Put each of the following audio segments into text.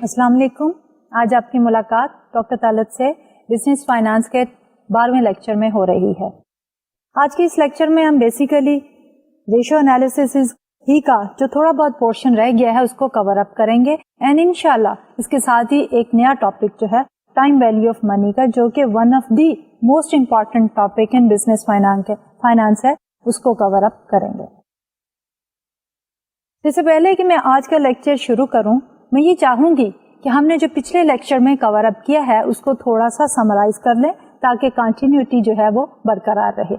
अस्सलाम वालेकुम। आज आपकी मुलाकात डॉक्टर तालत से बिजनेस फाइनेंस के 12वें लेक्चर में हो रही है। आज के इस लेक्चर में हम बेसिकली रेशियो एनालिसिस ही का जो थोड़ा बहुत पोर्शन रह गया है उसको कवर अप करेंगे एंड इंशाल्लाह इसके साथ ही एक नया टॉपिक जो है टाइम वैल्यू ऑफ मनी का, जो कि one of the most important topic in business finance है, उसको कवर अप करेंगे। इससे पहले कि मैं आज का लेक्चर शुरू करूं, मैं ये चाहूंगी कि हमने जो पिछले लेक्चर में कवर अप किया है उसको थोड़ा सा समराइज कर लें ताकि कंटिन्यूटी जो है वो बरकरार रहे।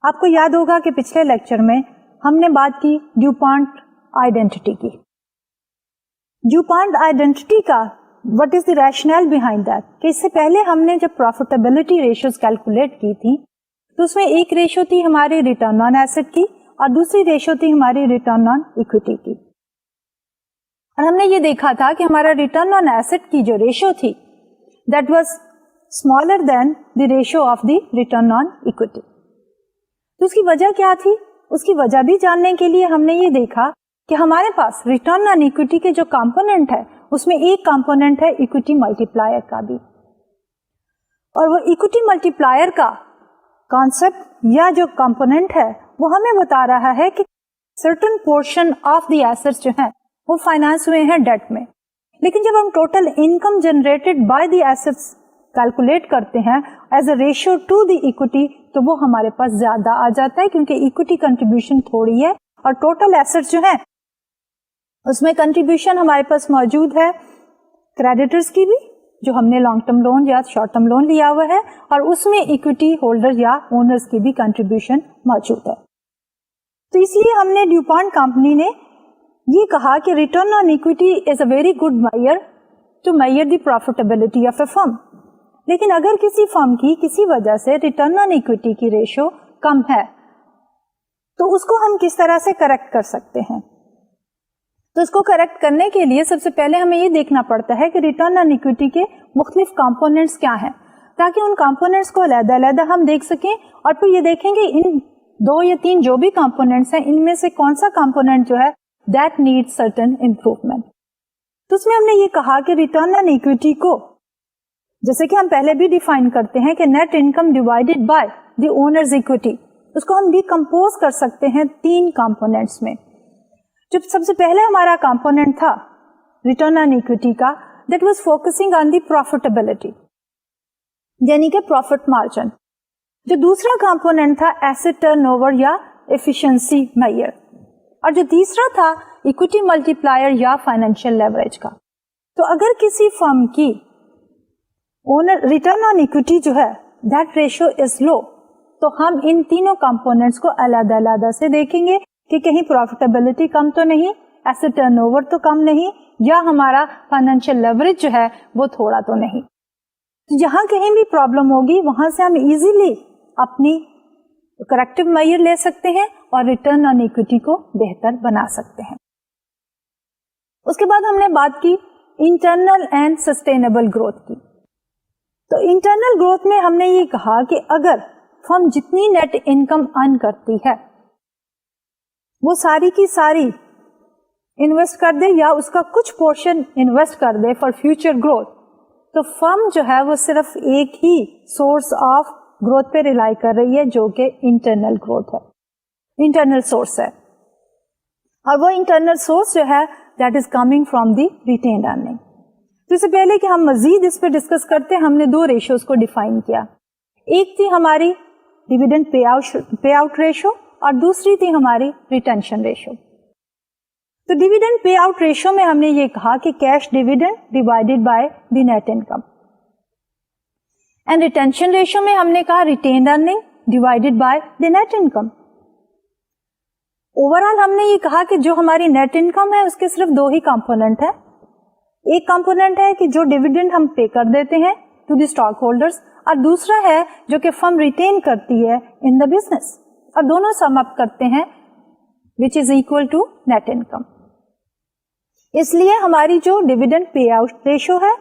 आपको याद होगा कि पिछले लेक्चर में हमने बात की ड्यूपॉन्ट आइडेंटिटी की। ड्यूपॉन्ट आइडेंटिटी का what is the rational behind that, कि इससे पहले हमने जब प्रॉफिटेबिलिटी रेशियोज कैलकुलेट की थी तो उसमें एक रेशियो थी हमारी रिटर्न ऑन एसेट की और दूसरी रेशियो थी हमारी रिटर्न ऑन इक्विटी की। और हमने ये देखा था कि हमारा रिटर्न ऑन एसेट की जो रेशियो थी that was smaller than the ratio of the return on equity. तो उसकी वजह क्या थी? उसकी वजह भी जानने के लिए हमने ये देखा कि हमारे पास रिटर्न ऑन इक्विटी के जो कंपोनेंट है उसमें एक कंपोनेंट है इक्विटी मल्टीप्लायर का भी, और वो इक्विटी मल्टीप्लायर का कॉन्सेप्ट या जो कंपोनेंट है वो हमें बता रहा है कि certain portion of the assets जो है वो फाइनेंस हुए हैं डेट में, लेकिन जब हम total income generated by the assets calculate करते हैं as a ratio to the equity तो वो हमारे पास ज्यादा आ जाता है, क्योंकि इक्विटी कंट्रीब्यूशन थोड़ी है और टोटल एसेट्स जो है उसमें कंट्रीब्यूशन हमारे पास मौजूद है क्रेडिटर्स की भी, जो हमने लॉन्ग टर्म लोन या शॉर्ट टर्म लोन लिया हुआ है, और उसमें इक्विटी होल्डर या ओनर्स की भी कंट्रीब्यूशन मौजूद है। तो इसलिए हमने ड्यूपॉन्ट कंपनी ने ये कहा कि return on equity is a very good measure to measure the profitability of a firm. लेकिन अगर किसी फर्म की किसी वजह से रिटर्न ऑन इक्विटी की रेशियो कम है तो उसको हम किस तरह से करेक्ट कर सकते हैं? तो उसको करेक्ट करने के लिए सबसे पहले हमें ये देखना पड़ता है कि रिटर्न ऑन इक्विटी के मुख्तलिफ कंपोनेंट्स क्या हैं, ताकि उन कंपोनेंट्स को अलग-अलग हम देख सकें और फिर ये देखेंगे इन 2 या 3 जो भी कंपोनेंट्स हैं इनमें से कौन सा कंपोनेंट जो है दैट नीड सर्टेन इम्प्रूवमेंट। तो उसमें हमने ये कहा कि रिटर्न ऑन इक्विटी को जैसे कि हम पहले भी डिफाइन करते हैं कि net income divided by the owners equity, उसको हम डिकम्पोज कर सकते हैं 3 कंपोनेंट्स में। जब सबसे पहले हमारा कंपोनेंट था रिटर्न ऑन इक्विटी का, that was focusing on the profitability यानी कि प्रॉफिट मार्जिन। जो दूसरा कंपोनेंट था एसेट टर्नओवर या एफिशिएंसी मेजर, और जो तीसरा था इक्विटी मल्टीप्लायर या फाइनेंशियल लेवरेज का। तो अगर किसी फर्म की ओनर रिटर्न ऑन इक्विटी जो है दैट रेशियो इज लो, तो हम इन तीनों कंपोनेंट्स को अलग-अलग से देखेंगे कि कहीं प्रॉफिटेबिलिटी कम तो नहीं, एसेट टर्नओवर तो कम नहीं, या हमारा फाइनेंशियल लेवरेज जो है वो थोड़ा तो नहीं। तो जहां कहीं भी प्रॉब्लम होगी वहां से हम इजीली अपनी करेक्टिव मेजर ले सकते हैं और रिटर्न ऑन इक्विटी को बेहतर बना सकते हैं। उसके बाद हमने बात की इंटरनल एंड सस्टेनेबल ग्रोथ की। तो इंटरनल ग्रोथ में हमने ये कहा कि अगर फर्म जितनी नेट इनकम अर्न करती है वो सारी की सारी इन्वेस्ट कर दे या उसका कुछ पोर्शन इन्वेस्ट कर दे फॉर फ्यूचर ग्रोथ, तो फर्म जो है वो सिर्फ एक ही सोर्स ऑफ ग्रोथ पे रिलाई कर रही है, जो कि इंटरनल ग्रोथ है, इंटरनल सोर्स है। और वो इंटरनल सोर्स जो है that is coming from the retained earning. तो इससे पहले कि हम मजीद इस पे डिस्कस करते हैं, हमने 2 रेशियोज को डिफाइन किया। एक थी हमारी डिविडेंड पे आउट रेशियो और दूसरी थी हमारी रिटेंशन रेशियो। तो डिविडेंड पे आउट रेशियो में हमने ये कहा कि cash dividend divided by the net income, and retention ratio में हमने कहा retained earning divided by the net income. Overall हमने ये कहा कि जो हमारी नेट इनकम है उसके सिर्फ 2 ही कंपोनेंट है। एक कंपोनेंट है कि जो डिविडेंड हम पे कर देते हैं टू द स्टॉक होल्डर्स, और दूसरा है जो कि फर्म रिटेन करती है इन द बिजनेस, और दोनों सम अप करते हैं which is equal to net income. इसलिए हमारी जो डिविडेंड पे आउट रेशियो है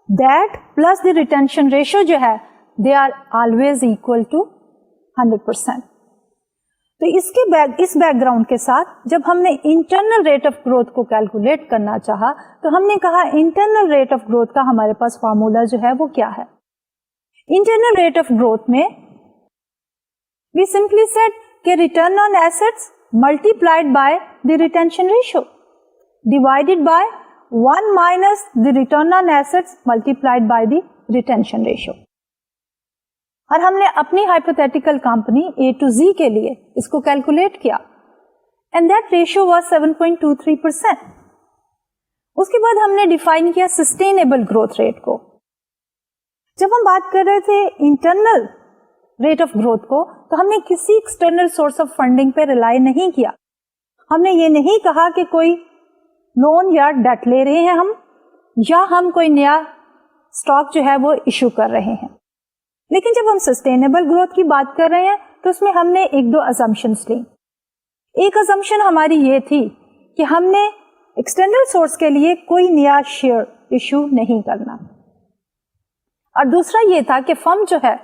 that plus the retention ratio जो है they are always equal to 100%। تو اس بیک گراؤنڈ کے ساتھ جب ہم نے انٹرنل ریٹ آف گروتھ کو کیلکولیٹ کرنا چاہا تو ہم نے کہا انٹرنل ریٹ آف گروتھ کا ہمارے پاس فارمولا جو ہے وہ کیا ہے. انٹرنل ریٹ آف گروتھ میں we simply said کہ return on assets multiplied by the retention ratio divided by 1 minus the return on assets multiplied by the retention ratio. اور ہم نے اپنی hypothetical company A to Z کے لیے اس کو calculate کیا and that ratio was 7.23%. اس کے بعد ہم نے ڈیفائن کیا سسٹینیبل گروتھ ریٹ کو. جب ہم بات کر رہے تھے انٹرنل ریٹ آف گروتھ کو تو ہم نے کسی ایکسٹرنل سورس آف فنڈنگ پہ ریلائی نہیں کیا. ہم نے یہ نہیں کہا کہ کوئی لون یا ڈیٹ لے رہے ہیں ہم یا ہم کوئی نیا اسٹاک جو ہے وہ ایشو کر رہے ہیں. لیکن جب ہم سسٹینیبل گروتھ کی بات کر رہے ہیں تو اس میں ہم نے ایک دو assumptions لی. ایک assumption ہماری یہ تھی کہ ہم نے ایکسٹرنل سورس کے لیے کوئی نیا شیئر ایشو نہیں کرنا, اور دوسرا یہ تھا کہ فرم جو ہے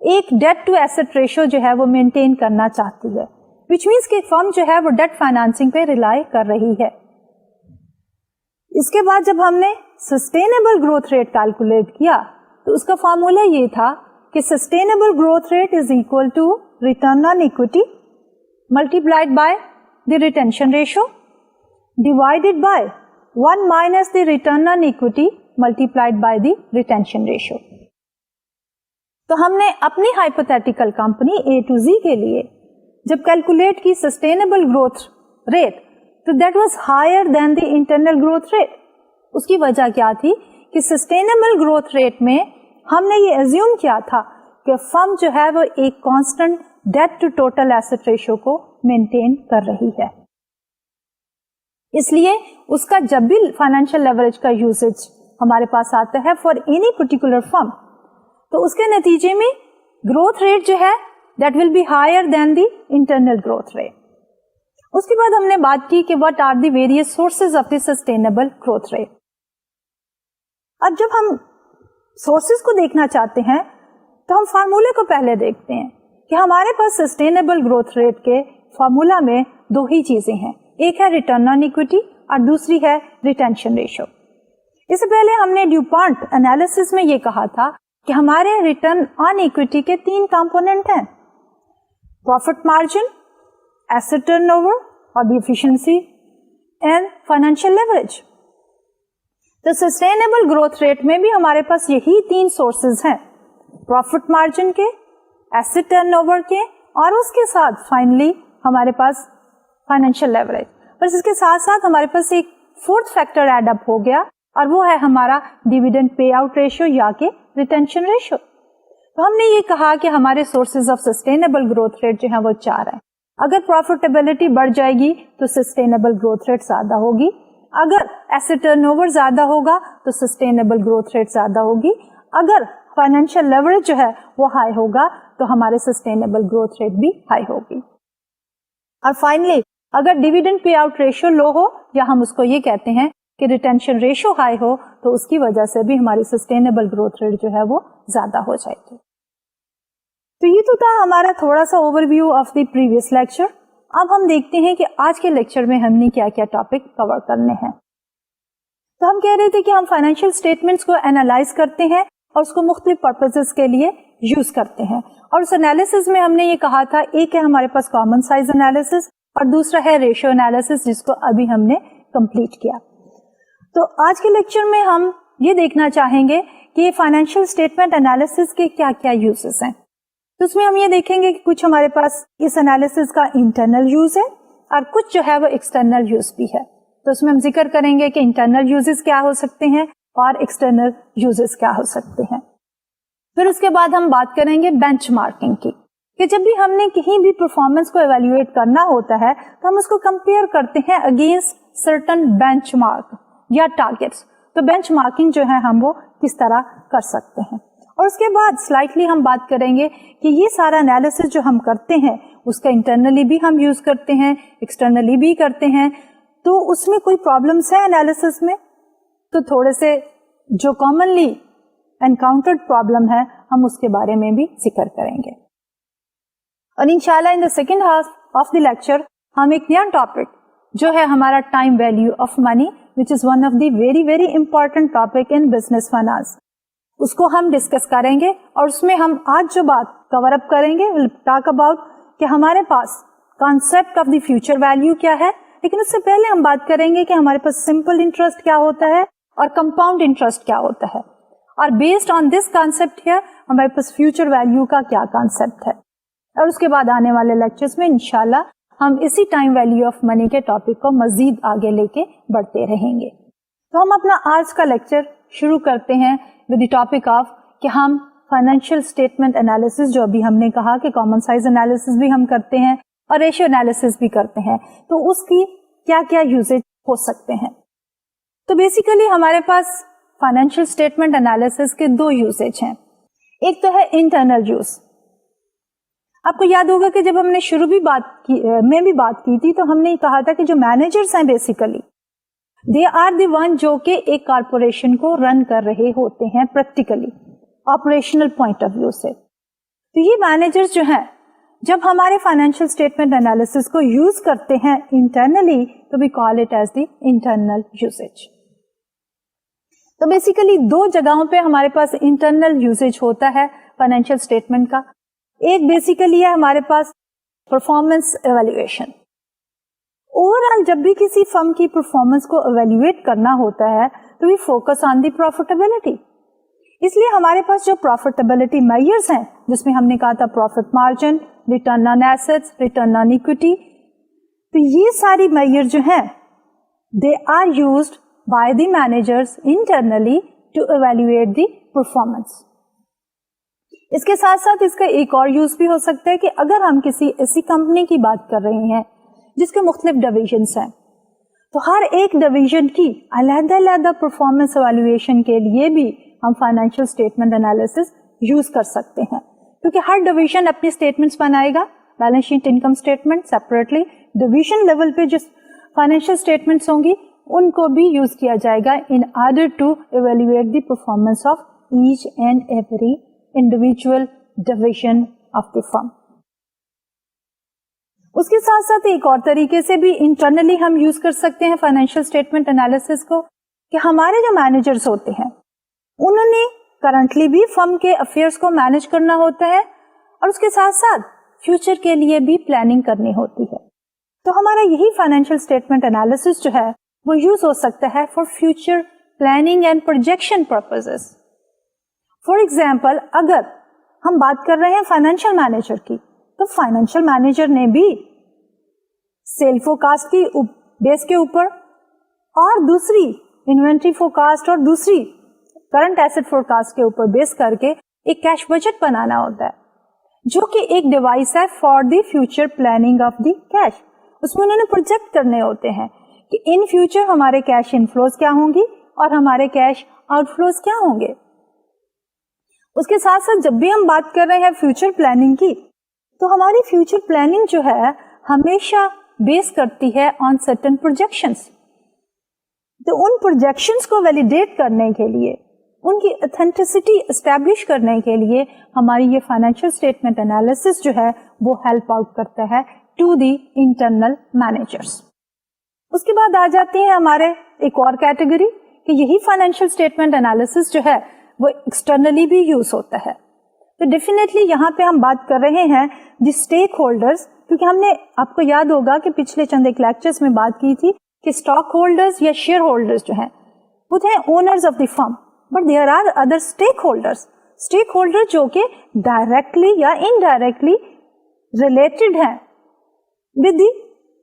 ایک ڈیٹ ٹو ایسٹ ریشو جو ہے وہ مینٹین کرنا چاہتی ہے, وچ مینس کہ فرم جو ہے وہ ڈیٹ فائنانسنگ پہ ریلائی کر رہی ہے. اس کے بعد جب ہم نے سسٹینیبل گروتھ ریٹ کیلکولیٹ کیا تو اس کا فارمولا یہ تھا کہ sustainable growth rate is equal to return on equity multiplied by the retention ratio divided by 1 minus the return on equity multiplied by the retention ratio. تو ہم نے اپنی hypothetical company A to Z کے لیے جب calculate کی sustainable growth rate تو that was higher than the internal growth rate. اس کی وجہ کیا تھی کہ سسٹینیبل گروتھ ریٹ میں ہم نے یہ ایزیوم کیا تھا کہ فرم جو ہے وہ ایک constant debt to total asset ratio کو مینٹین کر رہی ہے. اس لیے اس کا جب بھی فائنینشیل لیوریج کا یوزج ہمارے پاس آتا ہے فار اینی پرٹیکولر فرم تو اس کے نتیجے میں گروتھ ریٹ جو ہے that will be higher than the internal growth rate. اس کے بعد ہم نے بات کی کہ what are the various sources of the sustainable growth rate. اب جب ہم سورسز کو دیکھنا چاہتے ہیں تو ہم فارمولے کو پہلے دیکھتے ہیں کہ ہمارے پاس سسٹینیبل گروتھ ریٹ کے فارمولا میں دو ہی چیزیں ہیں, ایک ہے ریٹرن آن ایکوٹی اور دوسری ہے ریٹینشن ریشو. اس سے پہلے ہم نے ڈیوپونٹ انالیسس میں یہ کہا تھا کہ ہمارے ریٹرن آن ایکوٹی کے 3 کمپوننٹ ہیں, profit margin, asset turnover اور the efficiency and financial leverage. تو سسٹینیبل گروتھ ریٹ میں بھی ہمارے پاس یہی 3 سورسز ہیں, پروفٹ مارجن کے, ایسٹ ٹرن اوور کے اور اس کے ساتھ فائنلی ہمارے پاس فائنینشیل لیوریج. بس اس کے ساتھ ساتھ ہمارے پاس ایک 4th فیکٹر ایڈ اپ ہو گیا اور وہ ہے ہمارا ڈیویڈنڈ پے آؤٹ ریشو یا کہ ریٹینشن ریشو. تو ہم نے یہ کہا کہ ہمارے sources of sustainable growth rate جو ہیں وہ 4 ہیں. اگر پروفیٹیبلٹی بڑھ جائے گی تو سسٹینیبل گروتھ ریٹ زیادہ ہوگی, اگر ایسٹ ٹرن اوور زیادہ ہوگا تو سسٹینیبل گروتھ ریٹ زیادہ ہوگی, اگر فائنینشیل لیوریج جو ہے وہ ہائی ہوگا تو ہمارے سسٹینیبل گروتھ ریٹ بھی ہائی ہوگی. اور فائنلی اگر ڈیویڈنڈ پے آؤٹ ریشو لو ہو یا ہم اس کو یہ کہتے ہیں کہ ریٹینشن ریشو ہائی ہو تو اس کی وجہ سے بھی ہماری سسٹینیبل گروتھ ریٹ جو ہے وہ زیادہ ہو جائے گی. تو یہ تو تھا ہمارا تھوڑا سا overview of the previous lecture. اب ہم دیکھتے ہیں کہ آج کے لیکچر میں ہم نے کیا کیا ٹاپک کور کرنے ہیں. تو ہم کہہ رہے تھے کہ ہم فائنینشیل اسٹیٹمنٹس کو اینالائز کرتے ہیں اور اس کو مختلف پرپزز کے لیے یوز کرتے ہیں, اور اس انالیسز میں ہم نے یہ کہا تھا ایک ہے ہمارے پاس کامن سائز انالیسز اور دوسرا ہے ریشو انالیسز جس کو ابھی ہم نے کمپلیٹ کیا. تو آج کے لیکچر میں ہم یہ دیکھنا چاہیں گے کہ فائنینشیل اسٹیٹمنٹ انالیسز کے کیا کیا یوزز ہیں. تو اس میں ہم یہ دیکھیں گے کہ کچھ ہمارے پاس اس انالیسز کا انٹرنل یوز ہے اور کچھ جو ہے وہ ایکسٹرنل یوز بھی ہے. تو اس میں ہم ذکر کریں گے کہ انٹرنل یوزز کیا ہو سکتے ہیں اور ایکسٹرنل یوزز کیا ہو سکتے ہیں. پھر اس کے بعد ہم بات کریں گے بینچ مارکنگ کی, کہ جب بھی ہم نے کہیں بھی پرفارمنس کو ایویلویٹ کرنا ہوتا ہے تو ہم اس کو کمپیئر کرتے ہیں اگینسٹ سرٹن بینچ مارک یا ٹارگیٹس. تو بینچ مارکنگ جو ہے ہم وہ کس طرح کر سکتے ہیں. اور اس کے بعد سلائٹلی ہم بات کریں گے کہ یہ سارا انالیسس جو ہم کرتے ہیں اس کا انٹرنلی بھی ہم یوز کرتے ہیں, ایکسٹرنلی بھی کرتے ہیں. تو اس میں کوئی پرابلمس ہے انالیسس میں تو تھوڑے سے جو کامنلی انکاؤنٹرڈ پرابلم ہے ہم اس کے بارے میں بھی ذکر کریں گے. اور انشاءاللہ in the second half of the lecture हम एक नया टॉपिक जो है हमारा time value of money, which is one of the very very important topic in business finance, उसको हम डिस्कस करेंगे। और उसमें हम आज जो बात कवर अप करेंगे, विल टॉक अबाउट कि हमारे पास concept of the future value क्या है, लेकिन उससे पहले हम बात करेंगे कि हमारे पास सिंपल इंटरेस्ट क्या होता है और कंपाउंड इंटरेस्ट क्या होता है, और बेस्ड ऑन दिस कॉन्सेप्ट है हमारे पास फ्यूचर वैल्यू का क्या कॉन्सेप्ट है। और उसके बाद आने वाले लेक्चर्स में इंशाल्लाह हम इसी टाइम वैल्यू ऑफ मनी के टॉपिक को मजीद आगे लेके बढ़ते रहेंगे। तो हम अपना आज का लेक्चर शुरू करते हैं विद द टॉपिक ऑफ कि हम फाइनेंशियल स्टेटमेंट एनालिसिस, जो अभी हमने कहा कि कॉमन साइज एनालिसिस भी हम करते हैं और रेशियो एनालिसिस भी करते हैं, तो उसकी क्या क्या यूजेज हो सकते हैं। तो बेसिकली हमारे पास फाइनेंशियल स्टेटमेंट एनालिसिस के दो यूजेज हैं। एक तो है इंटरनल यूज। आपको याद होगा कि जब हमने शुरू भी बात की थी तो हमने कहा था कि जो मैनेजर्स हैं basically they are the one जो कि एक कॉर्पोरेशन को रन कर रहे होते हैं practically operational point of view से। तो ये मैनेजर्स जो हैं जब हमारे फाइनेंशियल स्टेटमेंट एनालिसिस को यूज करते हैं इंटरनली, तो we call it as the internal usage. तो बेसिकली दो जगहों पे हमारे पास इंटरनल यूसेज होता है फाइनेंशियल स्टेटमेंट का। एक बेसिकली है हमारे पास परफॉर्मेंस एवेल्युएशन। ओवरऑल जब भी किसी फर्म की परफॉर्मेंस को एवेल्युएट करना होता है तो we focus on the profitability. इसलिए हमारे पास जो प्रॉफिटेबिलिटी मेजर्स हैं, जिसमें हमने कहा था profit margin, return on assets, return on equity, तो ये सारी मेजर जो हैं they are used by the managers internally to evaluate the performance. इसके साथ साथ इसका एक और यूज भी हो सकता है कि अगर हम किसी ऐसी कंपनी की बात कर रहे हैं जिसके मुख्तलिफ डिविजन्स हैं, तो हर एक डिवीजन की अलग-अलग परफॉर्मेंस एवेल्युएशन के लिए भी हम फाइनेंशियल स्टेटमेंट एनालिसिस यूज कर सकते हैं, क्योंकि हर डिवीजन अपनी स्टेटमेंट्स बनाएगा, balance sheet, income statement separately. Division level पे जो फाइनेंशियल स्टेटमेंट्स होंगी उनको भी यूज किया जाएगा in order to evaluate the performance of each and every individual division of the firm. उसके साथ साथ एक और तरीके से भी इंटरनली हम यूज कर सकते हैं फाइनेंशियल स्टेटमेंट एनालिसिस को, कि हमारे जो मैनेजर्स होते हैं उन्होंने करंटली भी फर्म के अफेयर्स को मैनेज करना होता है और उसके साथ साथ फ्यूचर के लिए भी प्लानिंग करनी होती है। तो हमारा यही फाइनेंशियल स्टेटमेंट एनालिसिस जो है वो यूज हो सकता है for future planning and projection purposes. For example, अगर हम बात कर रहे हैं फाइनेंशियल मैनेजर की, तो फाइनेंशियल मैनेजर ने भी सेल फोरकास्ट की बेस के ऊपर और दूसरी इन्वेंट्री फोरकास्ट और दूसरी करंट एसेट फोरकास्ट के ऊपर बेस करके एक कैश बजट बनाना होता है, जो कि एक डिवाइस है for the future planning of the cash. उसमें उन्होंने प्रोजेक्ट करने होते हैं कि इन फ्यूचर हमारे कैश इनफ्लोज क्या होंगी और हमारे कैश आउटफ्लोज क्या होंगे। उसके साथ साथ जब भी हम बात कर रहे हैं फ्यूचर प्लानिंग की, तो हमारी फ्यूचर प्लानिंग जो है हमेशा बेस करती है ऑन सर्टेन प्रोजेक्शंस। तो उन प्रोजेक्शंस को वैलिडेट करने के लिए, उनकी ऑथेंटिसिटी एस्टैब्लिश करने के लिए हमारी ये फाइनेंशियल स्टेटमेंट एनालिसिस जो है वो हेल्प आउट करता है टू द इंटरनल मैनेजर्स। उसके बाद आ जाते हैं हमारे एक और कैटेगरी कि यही फाइनेंशियल स्टेटमेंट एनालिसिस जो है वो एक्सटर्नली भी यूज होता है। तो डेफिनेटली यहाँ पे हम बात कर रहे हैं द स्टेक होल्डर्स, क्योंकि हमने, आपको याद होगा कि पिछले चंद एक लेक्चर्स में बात की थी कि स्टॉक होल्डर्स या शेयर होल्डर्स जो हैं वो थे owners of the firm, but there are other stakeholders. Stakeholder जो कि डायरेक्टली या इनडायरेक्टली रिलेटेड हैं with the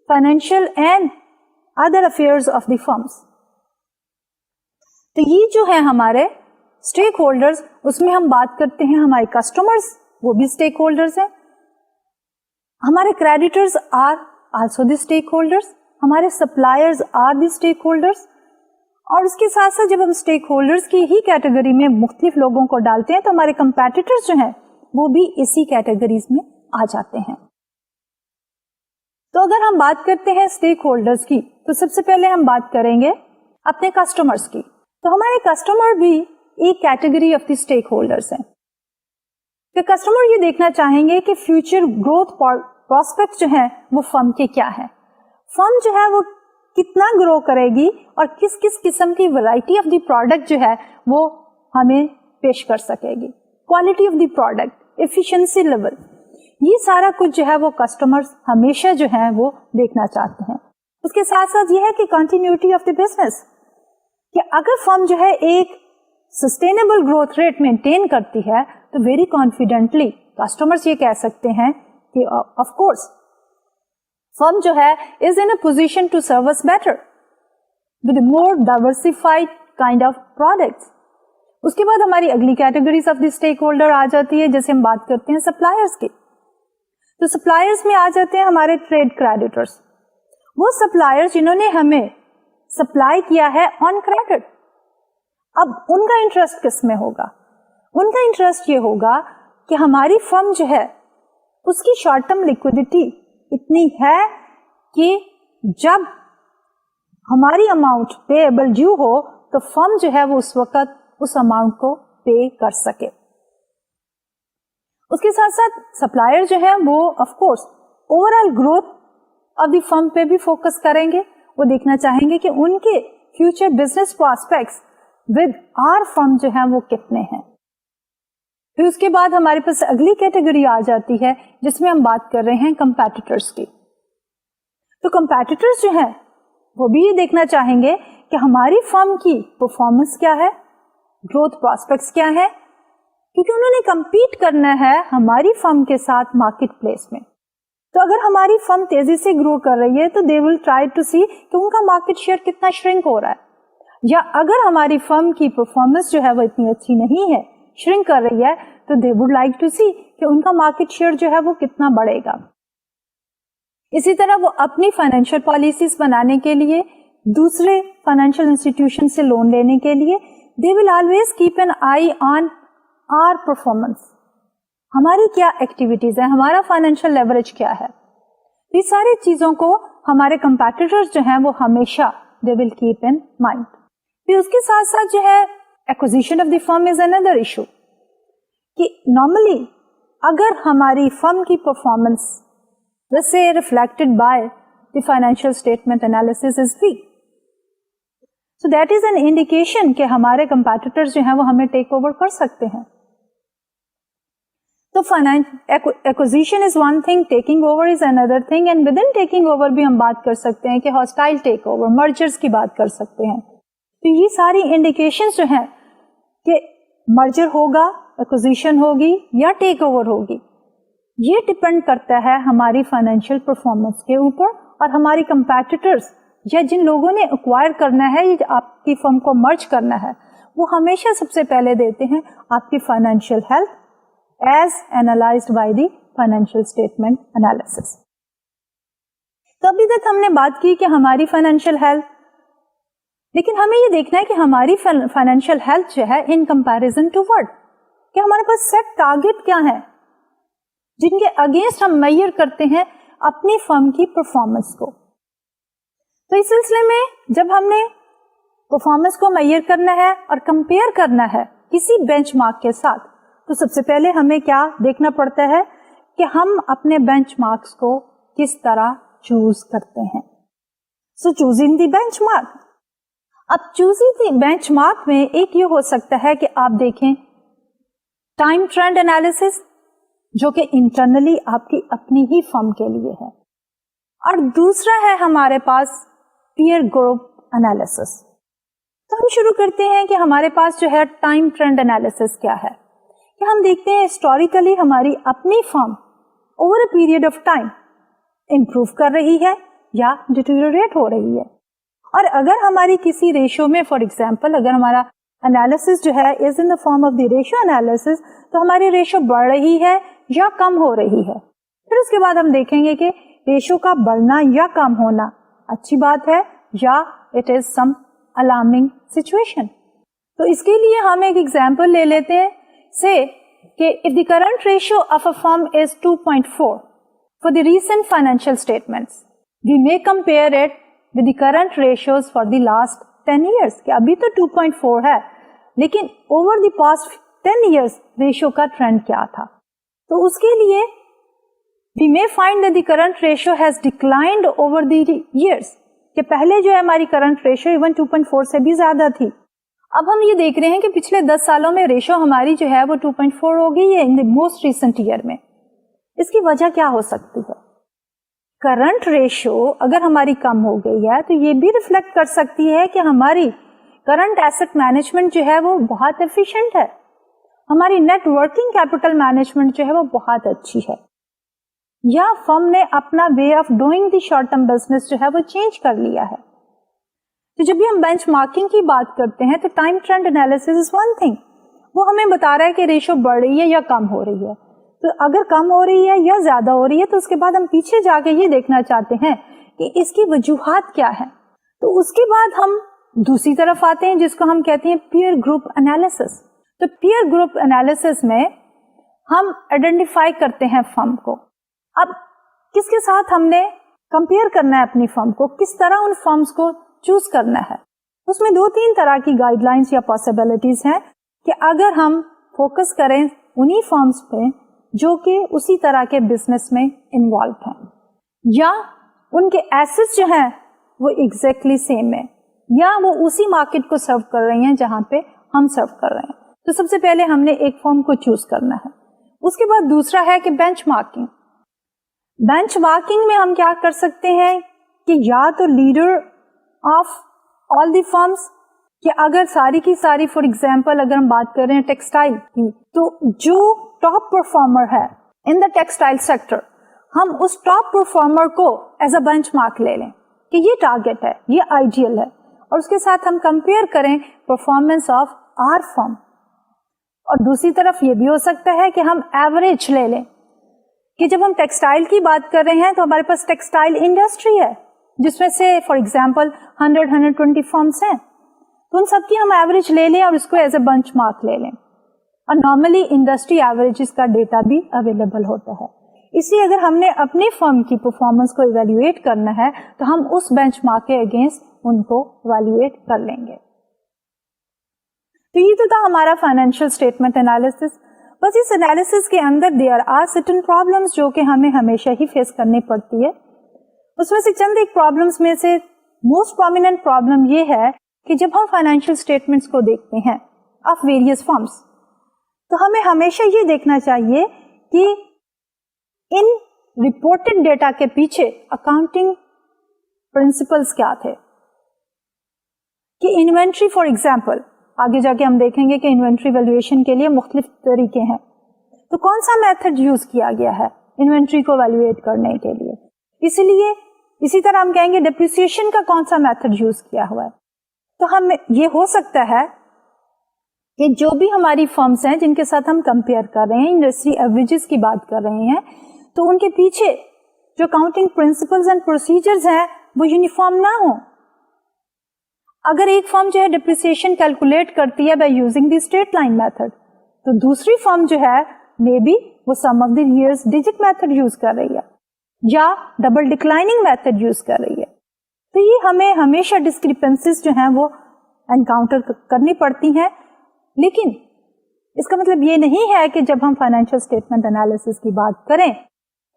financial and other affairs of the firms. तो ये जो है हमारे स्टेक होल्डर्स, उसमें हम बात करते हैं हमारे कस्टमर्स, वो भी स्टेक होल्डर्स हैं। हमारे creditors are also the stakeholders, हमारे suppliers are the stakeholders. और उसके साथ साथ जब हम स्टेक होल्डर्स की ही कैटेगरी में मुख्तलिफ लोगों को डालते हैं तो हमारे कंपेटिटर्स जो हैं वो भी इसी कैटेगरीज में आ जाते हैं। तो अगर हम बात करते हैं स्टेक होल्डर्स की, तो सबसे पहले हम बात करेंगे अपने कस्टमर्स की। तो हमारे कस्टमर भी एक category of the stakeholders हैं। तो कस्टमर ये देखना चाहेंगे कि फ्यूचर ग्रोथ प्रोस्पेक्ट जो है वो फर्म के क्या है, फर्म जो है वो कितना ग्रो करेगी और किस किस किस्म की वैरायटी ऑफ द प्रोडक्ट जो है वो हमें पेश कर सकेगी, quality of the product, efficiency level, ये सारा कुछ जो है वो कस्टमर्स हमेशा जो है वो देखना चाहते हैं। उसके साथ साथ ये है कि कंटिन्यूटी ऑफ द बिजनेस, कि अगर फर्म जो है एक सस्टेनेबल ग्रोथ रेट मेंटेन करती है तो वेरी कॉन्फिडेंटली कस्टमर्स ये कह सकते हैं कि ऑफ कोर्स फर्म जो है is in a position to serve us better with more diversified kind of products. उसके बाद हमारी अगली categories of the stakeholder आ जाती है, जैसे हम बात करते हैं सप्लायर्स की। तो सप्लायर्स में आ जाते हैं हमारे ट्रेड क्रेडिटर्स, वो सप्लायर्स जिन्होंने हमें सप्लाई किया है ऑन क्रेडिट। अब उनका इंटरेस्ट किस में होगा, उनका इंटरेस्ट ये होगा कि हमारी फर्म जो है उसकी शॉर्ट टर्म लिक्विडिटी इतनी है कि जब हमारी अमाउंट पेएबल ड्यू हो तो फर्म जो है वो उस वक्त उस अमाउंट को पे कर सके। उसके साथ साथ सप्लायर जो है वो of course overall growth of the firm पे भी फोकस करेंगे, वो देखना चाहेंगे कि उनके future business prospects with our firm जो है वो कितने हैं। फिर उसके बाद हमारे पास अगली कैटेगरी आ जाती है जिसमें हम बात कर रहे हैं कंपैटिटर्स की। तो कंपैटिटर्स जो हैं वो भी ये देखना चाहेंगे कि हमारी फर्म की परफॉर्मेंस क्या है, ग्रोथ प्रोस्पेक्ट्स क्या है, क्योंकि उन्होंने compete करना है हमारी फर्म के साथ मार्केट प्लेस में। तो अगर हमारी फर्म तेजी से ग्रो कर रही है तो दे विल ट्राई टू सी कि उनका मार्केट शेयर कितना श्रिंक हो रहा है, या अगर हमारी फर्म की परफॉर्मेंस जो है वो इतनी अच्छी नहीं है, श्रिंक कर रही है, तो दे वुड लाइक टू सी कि उनका मार्केट शेयर जो है वो कितना बढ़ेगा। इसी तरह वो अपनी फाइनेंशियल पॉलिसीज बनाने के लिए, दूसरे फाइनेंशियल इंस्टीट्यूशन से लोन लेने के लिए, they will always keep an eye on our performance, हमारी क्या एक्टिविटीज है, हमारा फाइनेंशियल लेवरेज क्या है। ये सारी चीजों को हमारे कंपैटिटर्स जो हैं वो हमेशा they will keep in mind. फिर उसके साथ साथ जो है acquisition of the firm is another issue, कि नॉर्मली अगर हमारी फर्म की परफॉर्मेंस जैसे reflected by the financial statement analysis is weak, so that is an indication कि हमारे कंपैटिटर्स जो हैं वो हमें टेक ओवर कर सकते हैं। तो acquisition is one thing, taking over is another thing, and with in taking over भी हम बात कर सकते हैं कि हॉस्टाइल टेक ओवर, मर्जर्स की बात कर सकते हैं। तो ये सारी इंडिकेशंस जो हैं कि मर्जर होगा, एक्विजिशन होगी या टेक ओवर होगी, ये डिपेंड करता है हमारी फाइनेंशियल परफॉर्मेंस के ऊपर, और हमारी कंपैटिटर्स या जिन लोगों ने एक्वायर करना है या आपकी फर्म को मर्ज करना है, वो हमेशा सबसे पहले देते हैं आपकी financial health as analysed by the financial statement analysis. तो अभी तक हमने बात की कि हमारी फाइनेंशियल हेल्थ, लेकिन हमें ये देखना है कि हमारी फाइनेंशियल हेल्थ जो है इन कंपैरिजन टू व्हाट, कि हमारे पास सेट टारगेट क्या है जिनके अगेंस्ट हम मेजर करते हैं अपनी फर्म की परफॉर्मेंस को। तो इस सिलसिले में जब हमने परफॉर्मेंस को मेजर करना है और कंपेयर करना है किसी बेंचमार्क के साथ, तो सबसे पहले हमें क्या देखना पड़ता है कि हम अपने बेंचमार्क्स को किस तरह चूज करते हैं। सो चूजिंग द बेंचमार्क, अब चूजिंग द बेंचमार्क में एक ये हो सकता है कि आप देखें टाइम ट्रेंड एनालिसिस, जो कि इंटरनली आपकी अपनी ही फर्म के लिए है, और दूसरा है हमारे पास पीयर ग्रुप एनालिसिस। तो हम शुरू करते हैं कि हमारे पास जो है टाइम ट्रेंड एनालिसिस क्या है, कि हम देखते हैं हिस्टोरिकली हमारी अपनी firm over a period of time improve कर रही है या डिटेरियोरेट हो रही है। और अगर हमारी किसी रेशियो में, फॉर एग्जांपल अगर हमारा एनालिसिस जो है is in the form of the ratio analysis, तो हमारी रेशियो बढ़ रही है या कम हो रही है। फिर उसके बाद हम देखेंगे कि रेशियो का बढ़ना या कम होना अच्छी बात है या it is some alarming situation. तो इसके लिए हम एक एग्जांपल ले लेते हैं, से कि if the current ratio of a firm is 2.4 for the recent financial statements, we may compare it with the current ratios for the last 10 years, कि अभी तो 2.4 है, लेकिन over the past 10 years ratio का ट्रेंड क्या था। तो उसके लिए We may find that the current ratio has declined over the years. کہ پہلے جو ہے ہماری کرنٹ ریشو ایون 2.4 سے بھی زیادہ تھی. اب ہم یہ دیکھ رہے ہیں کہ پچھلے 10 سالوں میں ریشو ہماری جو ہے وہ 2.4 ہو گئی ہے ان دی موسٹ ریسنٹ ایئر میں. اس کی وجہ کیا ہو سکتی ہے؟ کرنٹ ریشو اگر ہماری کم ہو گئی ہے تو یہ بھی ریفلیکٹ کر سکتی ہے کہ ہماری کرنٹ ایسٹ مینجمنٹ جو ہے وہ بہت ایفیشینٹ ہے, ہماری نیٹ ورکنگ کیپٹل مینجمنٹ جو ہے وہ بہت اچھی ہے, یا فرم نے اپنا way of doing the short term business جو ہے وہ چینج کر لیا ہے. تو جب بھی ہم بینچ مارکنگ کی بات کرتے ہیں تو time trend analysis is one thing, وہ ہمیں بتا رہا ہے کہ ریشو بڑھ رہی ہے یا کم ہو رہی ہے. تو اگر کم ہو رہی ہے یا زیادہ ہو رہی ہے تو اس کے بعد ہم پیچھے جا کے یہ دیکھنا چاہتے ہیں کہ اس کی وجوہات کیا ہیں. تو اس کے بعد ہم دوسری طرف آتے ہیں جس کو ہم کہتے ہیں پیئر گروپ انالیسس. تو پیئر گروپ انالیسس میں ہم آئیڈینٹیفائی کرتے ہیں فرم کو. اب کس کے ساتھ ہم نے کمپیئر کرنا ہے اپنی فرم کو, کس طرح ان فرمز کو چوز کرنا ہے. اس میں 2-3 طرح کی گائیڈ لائنس یا پاسبلٹیز ہیں کہ اگر ہم فوکس کریں انہی فرمز پہ جو کہ اسی طرح کے بزنس میں انوالو ہیں, یا ان کے ایسٹس جو ہیں وہ ایگزیکٹلی سیم ہے, یا وہ اسی مارکیٹ کو سرو کر رہی ہیں جہاں پہ ہم سرو کر رہے ہیں. تو سب سے پہلے ہم نے ایک فرم کو چوز کرنا ہے. اس کے بعد دوسرا ہے کہ بینچ مارکنگ. بینچ مارکنگ میں ہم کیا کر سکتے ہیں کہ یا تو leader of all the firms, کہ اگر ساری کی ساری فار ایگزامپل اگر ہم بات کر رہے ہیں ٹیکسٹائل کی, تو جو ٹاپ پرفارمر ہے ان دا ٹیکسٹائل سیکٹر, ہم اس ٹاپ پرفارمر کو ایز اے بینچ مارک لے لیں کہ یہ ٹارگیٹ ہے, یہ آئیڈیل ہے, اور اس کے ساتھ ہم کمپیئر کریں پرفارمنس آف آر فرم. اور دوسری طرف یہ بھی ہو سکتا ہے کہ ہم ایوریج لے لیں کہ جب ہم ٹیکسٹائل کی بات کر رہے ہیں تو ہمارے پاس ٹیکسٹائل انڈسٹری ہے جس میں سے فار ایگزامپل 100-120 فرمس ہیں, تو ان سب کی ہم ایوریج لے لیں اور اس کو ایز اے بنچ مارک لے لیں. اور نارملی انڈسٹری ایوریجز کا ڈیٹا بھی اویلیبل ہوتا ہے. اس لیے اگر ہم نے اپنی فرم کی پرفارمنس کو ایویلویٹ کرنا ہے تو ہم اس بینچ مارک کے اگینسٹ ان کو ایویلویٹ کر لیں گے. تو یہ تو تھا ہمارا فائنینشیل اسٹیٹمنٹ انالیسس. بس اس انالیسس کے اندر دیر آر سرٹن پرابلمس جو کہ ہمیں ہمیشہ ہی فیس کرنی پڑتی ہے. اس میں سے چند ایک پرابلمس میں سے موسٹ پرومیننٹ پرابلم یہ ہے کہ جب ہم فائنینشیل اسٹیٹمنٹس کو دیکھتے ہیں آف ویریس فرمس, تو ہمیں ہمیشہ یہ دیکھنا چاہیے کہ ان رپورٹڈ ڈیٹا کے پیچھے اکاؤنٹنگ پرنسپلس کیا تھے. کہ انوینٹری فار ایگزامپل آگے جا کے ہم دیکھیں گے کہ انوینٹری ویلیویشن کے لیے مختلف طریقے ہیں, تو کون سا میتھڈ یوز کیا گیا ہے انوینٹری کو ویلیویٹ کرنے کے لیے. اسی طرح ہم کہیں گے ڈپریسیشن کا کون سا میتھڈ یوز کیا ہوا ہے. تو ہم یہ ہو سکتا ہے کہ جو بھی ہماری فرمز ہیں جن کے ساتھ ہم کمپیئر کر رہے ہیں, انڈسٹری ایوریجز کی بات کر رہے ہیں, تو ان کے پیچھے جو اکاؤنٹنگ پرنسپلز اینڈ پروسیجرز ہیں وہ یونیفارم نہ ہوں. اگر ایک فرم جو ہے ڈپریسیشن کیلکولیٹ کرتی ہے by using the straight line method, تو دوسری فرم جو ہے مے بی وہ sum of the years digit method use کر رہی ہے یا ڈبل ڈکلائننگ میتھڈ یوز کر رہی ہے. تو یہ ہمیں ہمیشہ ڈسکریپنسیز جو ہیں وہ انکاؤنٹر کرنی پڑتی ہیں. لیکن اس کا مطلب یہ نہیں ہے کہ جب ہم فائنینشیل اسٹیٹمنٹ انالیسس کی بات کریں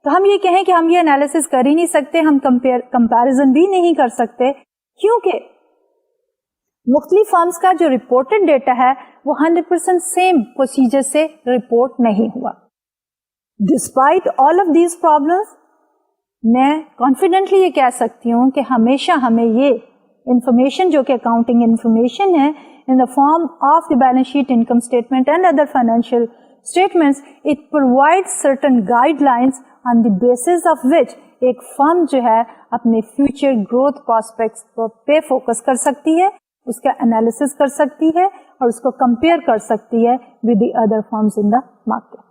تو ہم یہ کہیں کہ ہم یہ انالیسس کر ہی نہیں سکتے, ہم کمپیریزن بھی نہیں کر سکتے, کیونکہ مختلف فرمز کا جو رپورٹڈ ڈیٹا ہے وہ 100% سیم پروسیجر سے رپورٹ نہیں ہوا. Despite all of these problems, میں کانفیڈنٹلی یہ کہہ سکتی ہوں کہ ہمیشہ ہمیں یہ انفارمیشن جو کہ اکاؤنٹنگ انفارمیشن ہے in the form of the balance sheet, income statement and other financial statements, it provides certain guidelines on the basis of which ایک فرم جو ہے اپنے فیوچر گروتھ پراسپیکٹس پہ فوکس کر سکتی ہے, اس کا انالیسس کر سکتی ہے اور اس کو کمپیئر کر سکتی ہے with the other firms in the market.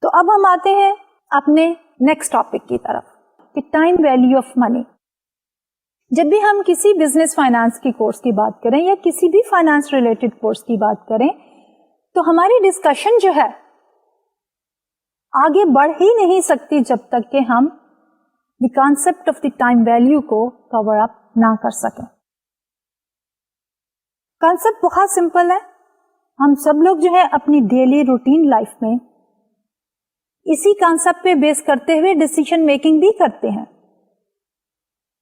تو اب ہم آتے ہیں اپنے نیکسٹ ٹاپک کی طرف کہ ٹائم ویلیو آف منی. جب بھی ہم کسی بزنس فائنانس کی کورس کی بات کریں یا کسی بھی فائنانس ریلیٹڈ کورس کی بات کریں تو ہماری ڈسکشن جو ہے آگے بڑھ ہی نہیں سکتی جب تک کہ ہم the concept of the time value کو کور اپ نہ کر سکیں. کانسیپٹ بہت سمپل ہے. ہم سب لوگ جو ہے اپنی ڈیلی روٹین لائف میں इसी कॉन्सेप्ट पे बेस करते हुए डिसीजन मेकिंग भी करते हैं।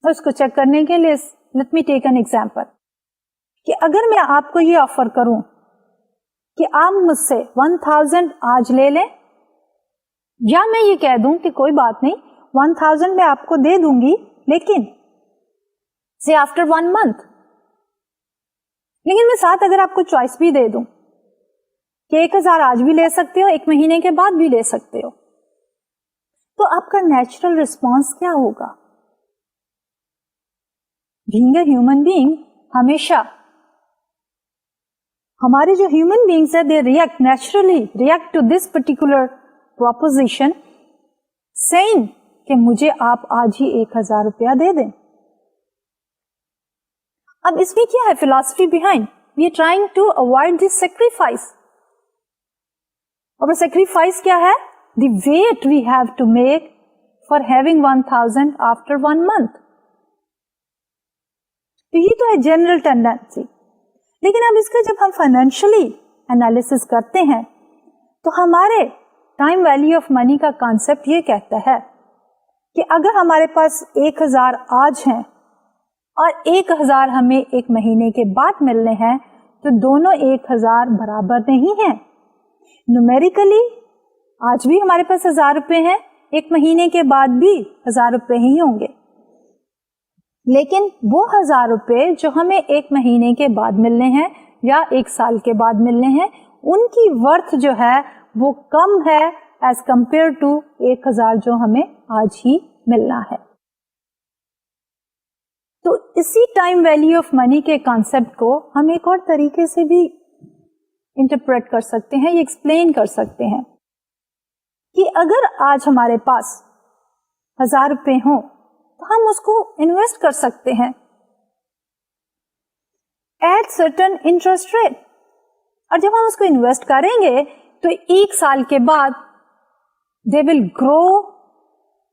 उसको चेक करने के लिए let me take an example कि अगर मैं आपको ये ऑफर करूं कि आप मुझसे 1000 आज ले लें, या मैं ये कह दूं कि कोई बात नहीं 1000 मैं आपको दे दूंगी लेकिन से आफ्टर 1 मंथ, लेकिन मैं साथ अगर आपको चॉइस भी दे दूं कि 1000 आज भी ले सकते हो, 1 महीने के बाद भी ले सकते हो, तो आपका नेचुरल रिस्पॉन्स क्या होगा? बीइंग अ ह्यूमन बीइंग, हमेशा हमारे जो ह्यूमन बीइंग्स है they react naturally react to this particular proposition saying कि मुझे आप आज ही 1000 रुपया दे दें। अब इसमें क्या है philosophy behind? We are trying to avoid this sacrifice. और सेक्रीफाइस क्या है? The wait we have to make for having 1000 after 1 month. तो ये तो है जनरल टेंडेंसी, लेकिन अब इसका जब हम फाइनेंशियली एनालिसिस करते हैं तो हमारे टाइम वैल्यू ऑफ मनी का कॉन्सेप्ट ये कहता है कि अगर हमारे पास 1000 आज हैं और 1000 हमें 1 महीने के बाद मिलने हैं तो दोनों 1000 बराबर नहीं हैं। न्यूमेरिकली आज भी हमारे पास 1000 रुपए हैं, 1 महीने के बाद भी 1000 रुपए ही होंगे, लेकिन वो 1000 रुपए जो हमें 1 महीने के बाद मिलने हैं या 1 साल के बाद मिलने हैं, उनकी वर्थ जो है वो कम है एज कंपेयर टू 1000 जो हमें आज ही मिलना है। तो इसी टाइम वैल्यू ऑफ मनी के कॉन्सेप्ट को हम एक और तरीके से भी इंटरप्रेट कर सकते हैं, ये एक्सप्लेन कर सकते हैं कि अगर आज हमारे पास 1000 रुपए हो तो हम उसको इन्वेस्ट कर सकते हैं एट सर्टेन इंटरेस्ट रेट, और जब हम उसको इन्वेस्ट करेंगे तो 1 साल के बाद they will grow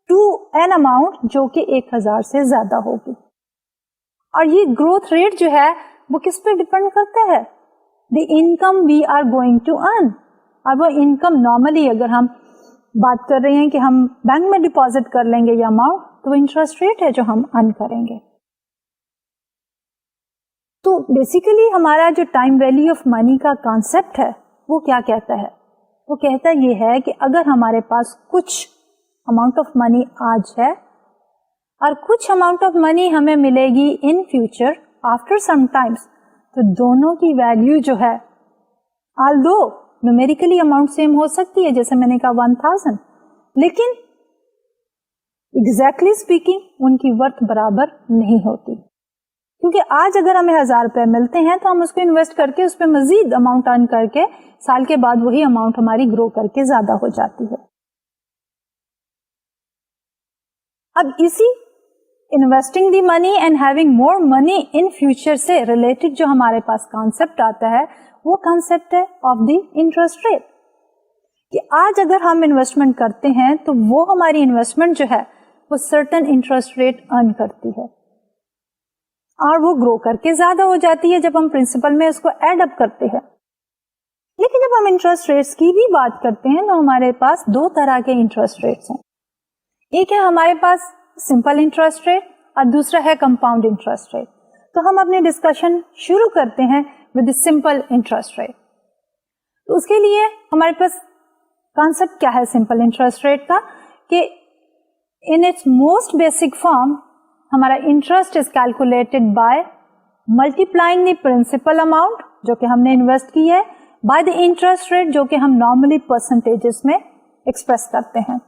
to an amount जो कि 1000 से ज्यादा होगी। और ये ग्रोथ रेट जो है वो किस पे डिपेंड करता है? The income we are going to earn. और वो इनकम नॉर्मली अगर हम बात कर रहे हैं कि हम बैंक में डिपॉजिट कर लेंगे या अमाउंट, तो इंटरेस्ट रेट है जो हम अर्न करेंगे। तो बेसिकली हमारा जो टाइम वैल्यू ऑफ मनी का कॉन्सेप्ट है वो क्या कहता है? वो कहता ये है कि अगर हमारे पास कुछ अमाउंट ऑफ मनी आज है और कुछ अमाउंट ऑफ मनी हमें मिलेगी in future after some times, तो दोनों की वैल्यू जो है ऑल्दो न्यूमेरिकली अमाउंट सेम हो सकती है, जैसे मैंने कहा 1000, लेकिन एग्जैक्टली स्पीकिंग उनकी वर्थ बराबर नहीं होती, क्योंकि आज अगर हमें 1000 रुपए मिलते हैं तो हम उसको इन्वेस्ट करके उस पर मजीद अमाउंट अर्न करके साल के बाद वही अमाउंट हमारी ग्रो करके ज्यादा हो जाती है। अब इसी investing the money and having more money in future से रिलेटेड जो हमारे पास कॉन्सेप्ट आता है वो कॉन्सेप्ट है ऑफ द इंटरेस्ट रेट, कि आज अगर हम इन्वेस्टमेंट करते हैं तो वो हमारी इन्वेस्टमेंट जो है वो सर्टेन इंटरेस्ट रेट अर्न करती है और वो ग्रो करके ज्यादा हो जाती है जब हम प्रिंसिपल में उसको एड अप करते हैं। लेकिन जब हम इंटरेस्ट रेट्स की भी बात करते हैं तो हमारे पास 2 तरह के इंटरेस्ट रेट्स हैं। एक है हमारे पास सिंपल इंटरेस्ट रेट और दूसरा है कंपाउंड इंटरेस्ट रेट। तो हम अपने डिस्कशन शुरू करते हैं विद सिंपल इंटरेस्ट रेट। तो उसके लिए हमारे पास कॉन्सेप्ट क्या है सिंपल इंटरेस्ट रेट का, कि in its most basic form हमारा interest is calculated by multiplying the principal amount जो कि हमने इन्वेस्ट की है बाय द इंटरेस्ट रेट जो कि हम नॉर्मली परसेंटेजेस में एक्सप्रेस करते हैं।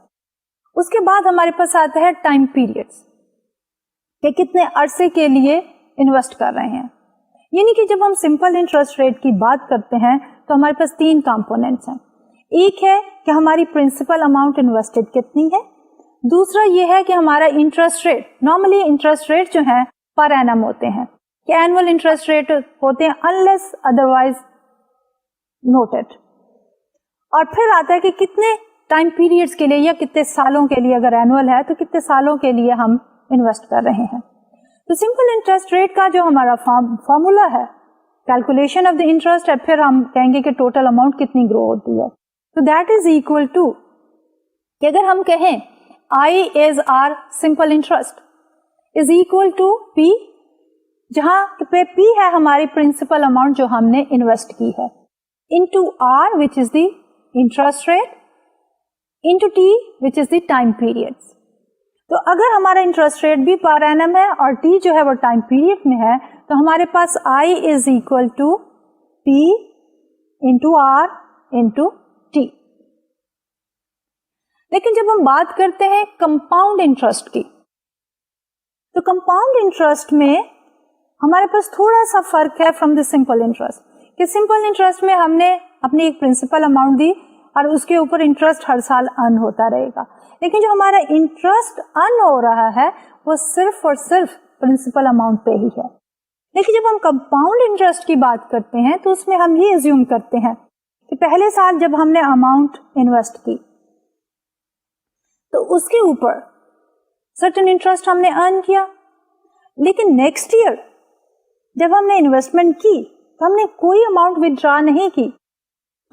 उसके बाद हमारे पास आता है टाइम पीरियड्स, कि कितने अरसे के लिए इन्वेस्ट कर रहे हैं। यानी कि जब हम सिंपल इंटरेस्ट रेट की बात करते हैं तो हमारे पास 3 कंपोनेंट्स हैं। एक है कि हमारी प्रिंसिपल अमाउंट इन्वेस्टेड कितनी है, दूसरा ये है कि हमारा interest rate, normally interest rate जो है पर एनम होते हैं, कि एनुअल इंटरेस्ट रेट होते हैं अनलेस अदरवाइज नोटेड। और फिर आता है कि कितने टाइम पीरियड्स के लिए या कितने सालों के लिए, अगर एनुअल है तो कितने सालों के लिए हम इन्वेस्ट कर रहे हैं। तो सिंपल इंटरेस्ट रेट का जो हमारा फॉर्मूला है कैलकुलेशन ऑफ द इंटरेस्ट है, फिर हम कहेंगे कि टोटल अमाउंट कितनी ग्रो होती है, तो दैट इज इक्वल टू कि अगर हम कहें I is our simple interest is equal to P, जहां पे P है हमारी प्रिंसिपल अमाउंट जो हमने इन्वेस्ट की है, into R which is the interest rate, into T which is the time periods. तो अगर हमारा इंटरेस्ट रेट भी पर एनम है और T जो है वो टाइम पीरियड में है, तो हमारे पास I is equal to P into R into T. लेकिन जब हम बात करते हैं कंपाउंड इंटरेस्ट की, तो कंपाउंड इंटरेस्ट में हमारे पास थोड़ा सा फर्क है फ्रॉम द सिंपल इंटरेस्ट, कि सिंपल इंटरेस्ट में हमने अपनी एक प्रिंसिपल अमाउंट दी और उसके ऊपर इंटरेस्ट हर साल अर्न होता रहेगा, लेकिन जो हमारा इंटरेस्ट अर्न हो रहा है वो सिर्फ और सिर्फ प्रिंसिपल अमाउंट पे ही है. लेकिन जब हम कंपाउंड इंटरेस्ट की बात करते हैं तो उसमें हम ये अज्यूम करते हैं कि पहले साल जब हमने अमाउंट इन्वेस्ट की तो उसके ऊपर सर्टेन इंटरेस्ट हमने अर्न किया, लेकिन नेक्स्ट ईयर जब हमने इन्वेस्टमेंट की तो हमने कोई अमाउंट विथड्रॉ नहीं की,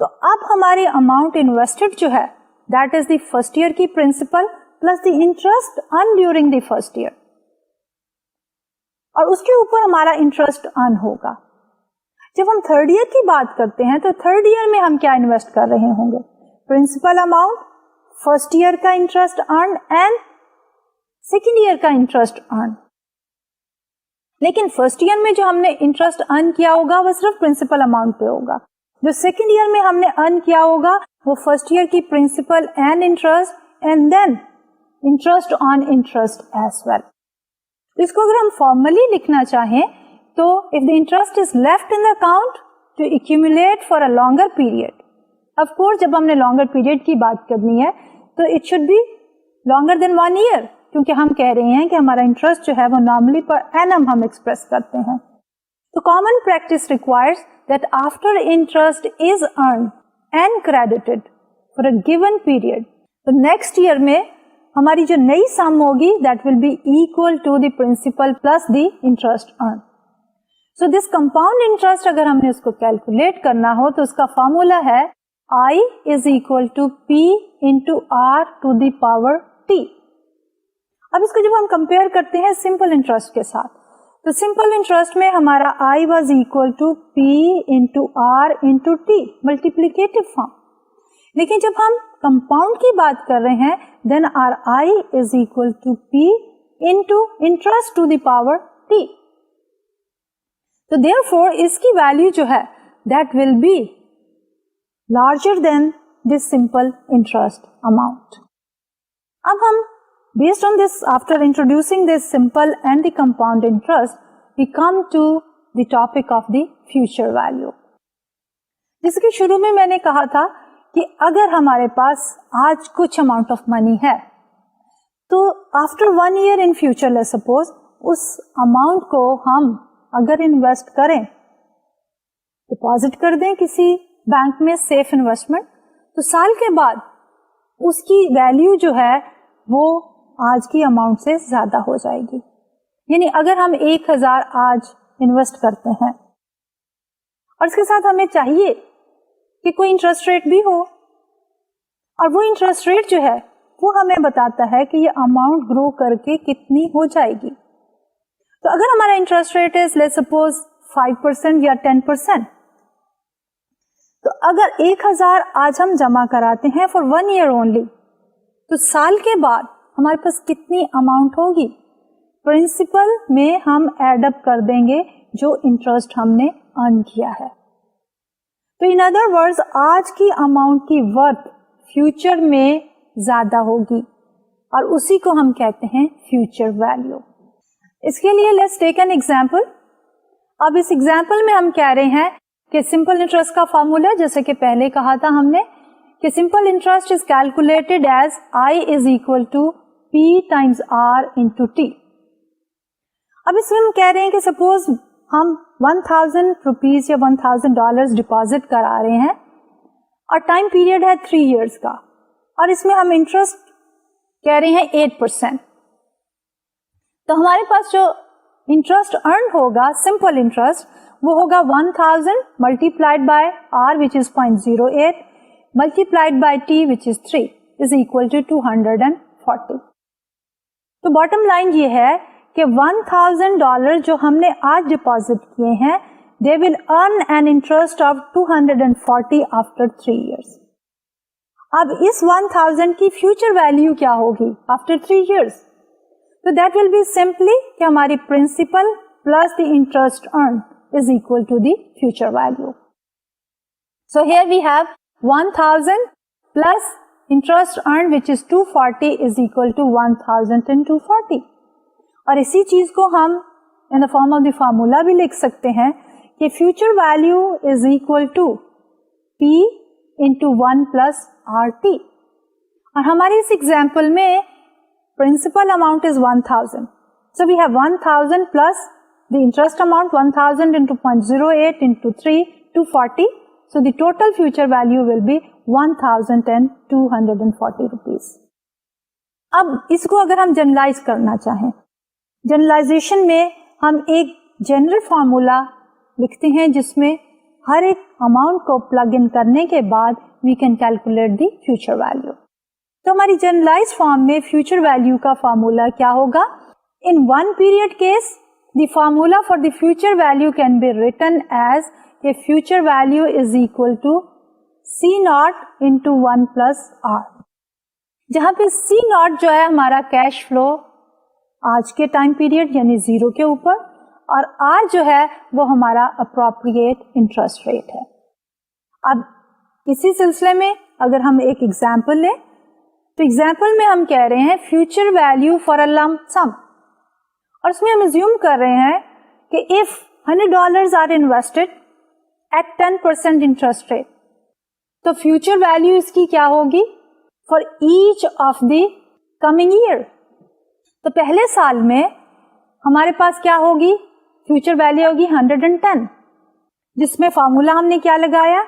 तो अब हमारी अमाउंट इन्वेस्टेड जो है that is the first year की principal plus the interest earn during the first year, और उसके ऊपर हमारा इंटरेस्ट अर्न होगा. जब हम थर्ड ईयर की बात करते हैं तो थर्ड ईयर में हम क्या इन्वेस्ट कर रहे होंगे, प्रिंसिपल अमाउंट, फर्स्ट ईयर का interest earn and second year का इंटरेस्ट अर्न. लेकिन फर्स्ट ईयर में जो हमने इंटरेस्ट अर्न किया होगा वो सिर्फ प्रिंसिपल अमाउंट पे होगा, जो सेकेंड ईयर में हमने अर्न किया होगा वो फर्स्ट ईयर की principal and interest and then interest on interest as well. इसको अगर हम फॉर्मली लिखना चाहें तो if the interest is left in the account to accumulate for a longer period, of course जब हमने लॉन्गर पीरियड की बात करनी है तो it should be longer than 1 year, क्योंकि हम कह रहे हैं कि हमारा इंटरेस्ट जो है वो नॉर्मली पर एनम हम एक्सप्रेस करते हैं. तो common practice requires that after interest is earn and credited for a given period, तो नेक्स्ट ईयर में हमारी जो नई सम होगी that will be equal to the principal plus the interest earn. So this compound interest अगर हमने उसको calculate करना हो तो उसका फॉर्मूला है I is equal to P into R to the power T. अब इसको जब हम कंपेयर करते हैं सिंपल इंटरेस्ट के साथ, तो सिंपल इंटरेस्ट में हमारा I was equal to P into R into T, multiplicative form. लेकिन जब हम कंपाउंड की बात कर रहे हैं then R I is equal to P into interest to the power T. तो therefore इसकी वैल्यू जो है that will be larger than this simple interest amount. अब हम based on this, after introducing this simple and the compound interest, we come to the topic of the future value. जिसके शुरू में मैंने कहा था कि अगर हमारे पास आज कुछ अमाउंट ऑफ मनी है तो after 1 year in future let's suppose उस अमाउंट को हम अगर इन्वेस्ट करें, डिपॉजिट कर दें किसी बैंक में सेफ इन्वेस्टमेंट, तो साल के बाद उसकी वैल्यू जो है वो आज की अमाउंट से ज्यादा हो जाएगी. यानी अगर हम 1000 आज इन्वेस्ट करते हैं और इसके साथ हमें चाहिए कि कोई इंटरेस्ट रेट भी हो, और वो इंटरेस्ट रेट जो है वो हमें बताता है कि ये अमाउंट ग्रो करके कितनी हो जाएगी. तो अगर हमारा interest rate is let's suppose 5% या 10%, तो अगर 1000 आज हम जमा कराते हैं फॉर 1 ईयर ओनली, तो साल के बाद हमारे पास कितनी अमाउंट होगी, प्रिंसिपल में हम एड अप कर देंगे जो इंटरेस्ट हमने अर्न किया है. तो इन अदर वर्ड्स आज की अमाउंट की वर्थ फ्यूचर में ज्यादा होगी और उसी को हम कहते हैं फ्यूचर वैल्यू. इसके लिए लेट्स टेक एन एग्जांपल. अब इस एग्जांपल में हम कह रहे हैं कि सिंपल इंटरेस्ट का फॉर्मूला, जैसे कि पहले कहा था हमने, कि simple interest is calculated as I is equal to P times R into T. अब इसमें हम कह रहे हैं कि सपोज हम 1000 रुपीज या $1000 डिपॉजिट करा रहे हैं और टाइम पीरियड है 3 इयर्स का, और इसमें हम इंटरेस्ट कह रहे हैं 8%. तो हमारे पास जो इंटरेस्ट अर्न होगा सिंपल इंटरेस्ट वो होगा 1000 multiplied by R which is 0.08 multiplied by T which is 3. is equal to 240. تو bottom line یہ ہے کہ $1,000 جو ہم نے آج ڈپازٹ کیے ہیں they will earn an interest of 240 after 3 years. اب اس 1000 کی فیوچر ویلیو کیا ہوگی after 3 years? So that will be simply کہ ہماری principal plus the interest earned is equal to the future value. So here we have 1000 plus interest earned which is 240 is equal to 1240. اور اسی چیز کو ہم in the form of the formula بھی لکھ سکتے ہیں کہ future value is equal to P into 1 plus RT. اور ہماری اس ایگزامپل میں principal amount is 1000. So we have 1000 plus the interest amount 1000 into 0.08 into 3 240. So the total future value will be 1240 rupees. اب اس کو اگر ہم جنرلائز کرنا چاہیں, generalisation میں ہم ایک جنرل فارمولا لکھتے ہیں جس میں ہر ایک اماؤنٹ کو پلگ ان کرنے کے بعد we can calculate the future value. تو ہماری جنرلائز فارم میں فیوچر ویلیو کا فارمولا کیا ہوگا؟ In one period case the formula for the future value can be written as کہ future value is equal to C not into 1 plus R, جہاں پہ سی not جو ہے ہمارا کیش فلو آج کے ٹائم پیریڈ یعنی 0 کے اوپر, اور آر جو ہے وہ ہمارا اپروپریٹ انٹرسٹ ریٹ ہے. اب اسی سلسلے میں اگر ہم ایک ایگزامپل لیں تو ایگزامپل میں ہم کہہ رہے ہیں future value for a lump sum, اور اس میں ہم ایزیوم کر رہے ہیں کہ if $100 are invested at 10% interest rate, تو فیوچر ویلیو اس کی کیا ہوگی for each of the coming year. تو پہلے سال میں ہمارے پاس کیا ہوگی فیوچر ویلیو ہوگی 110, جس میں فارمولا ہم نے کیا لگایا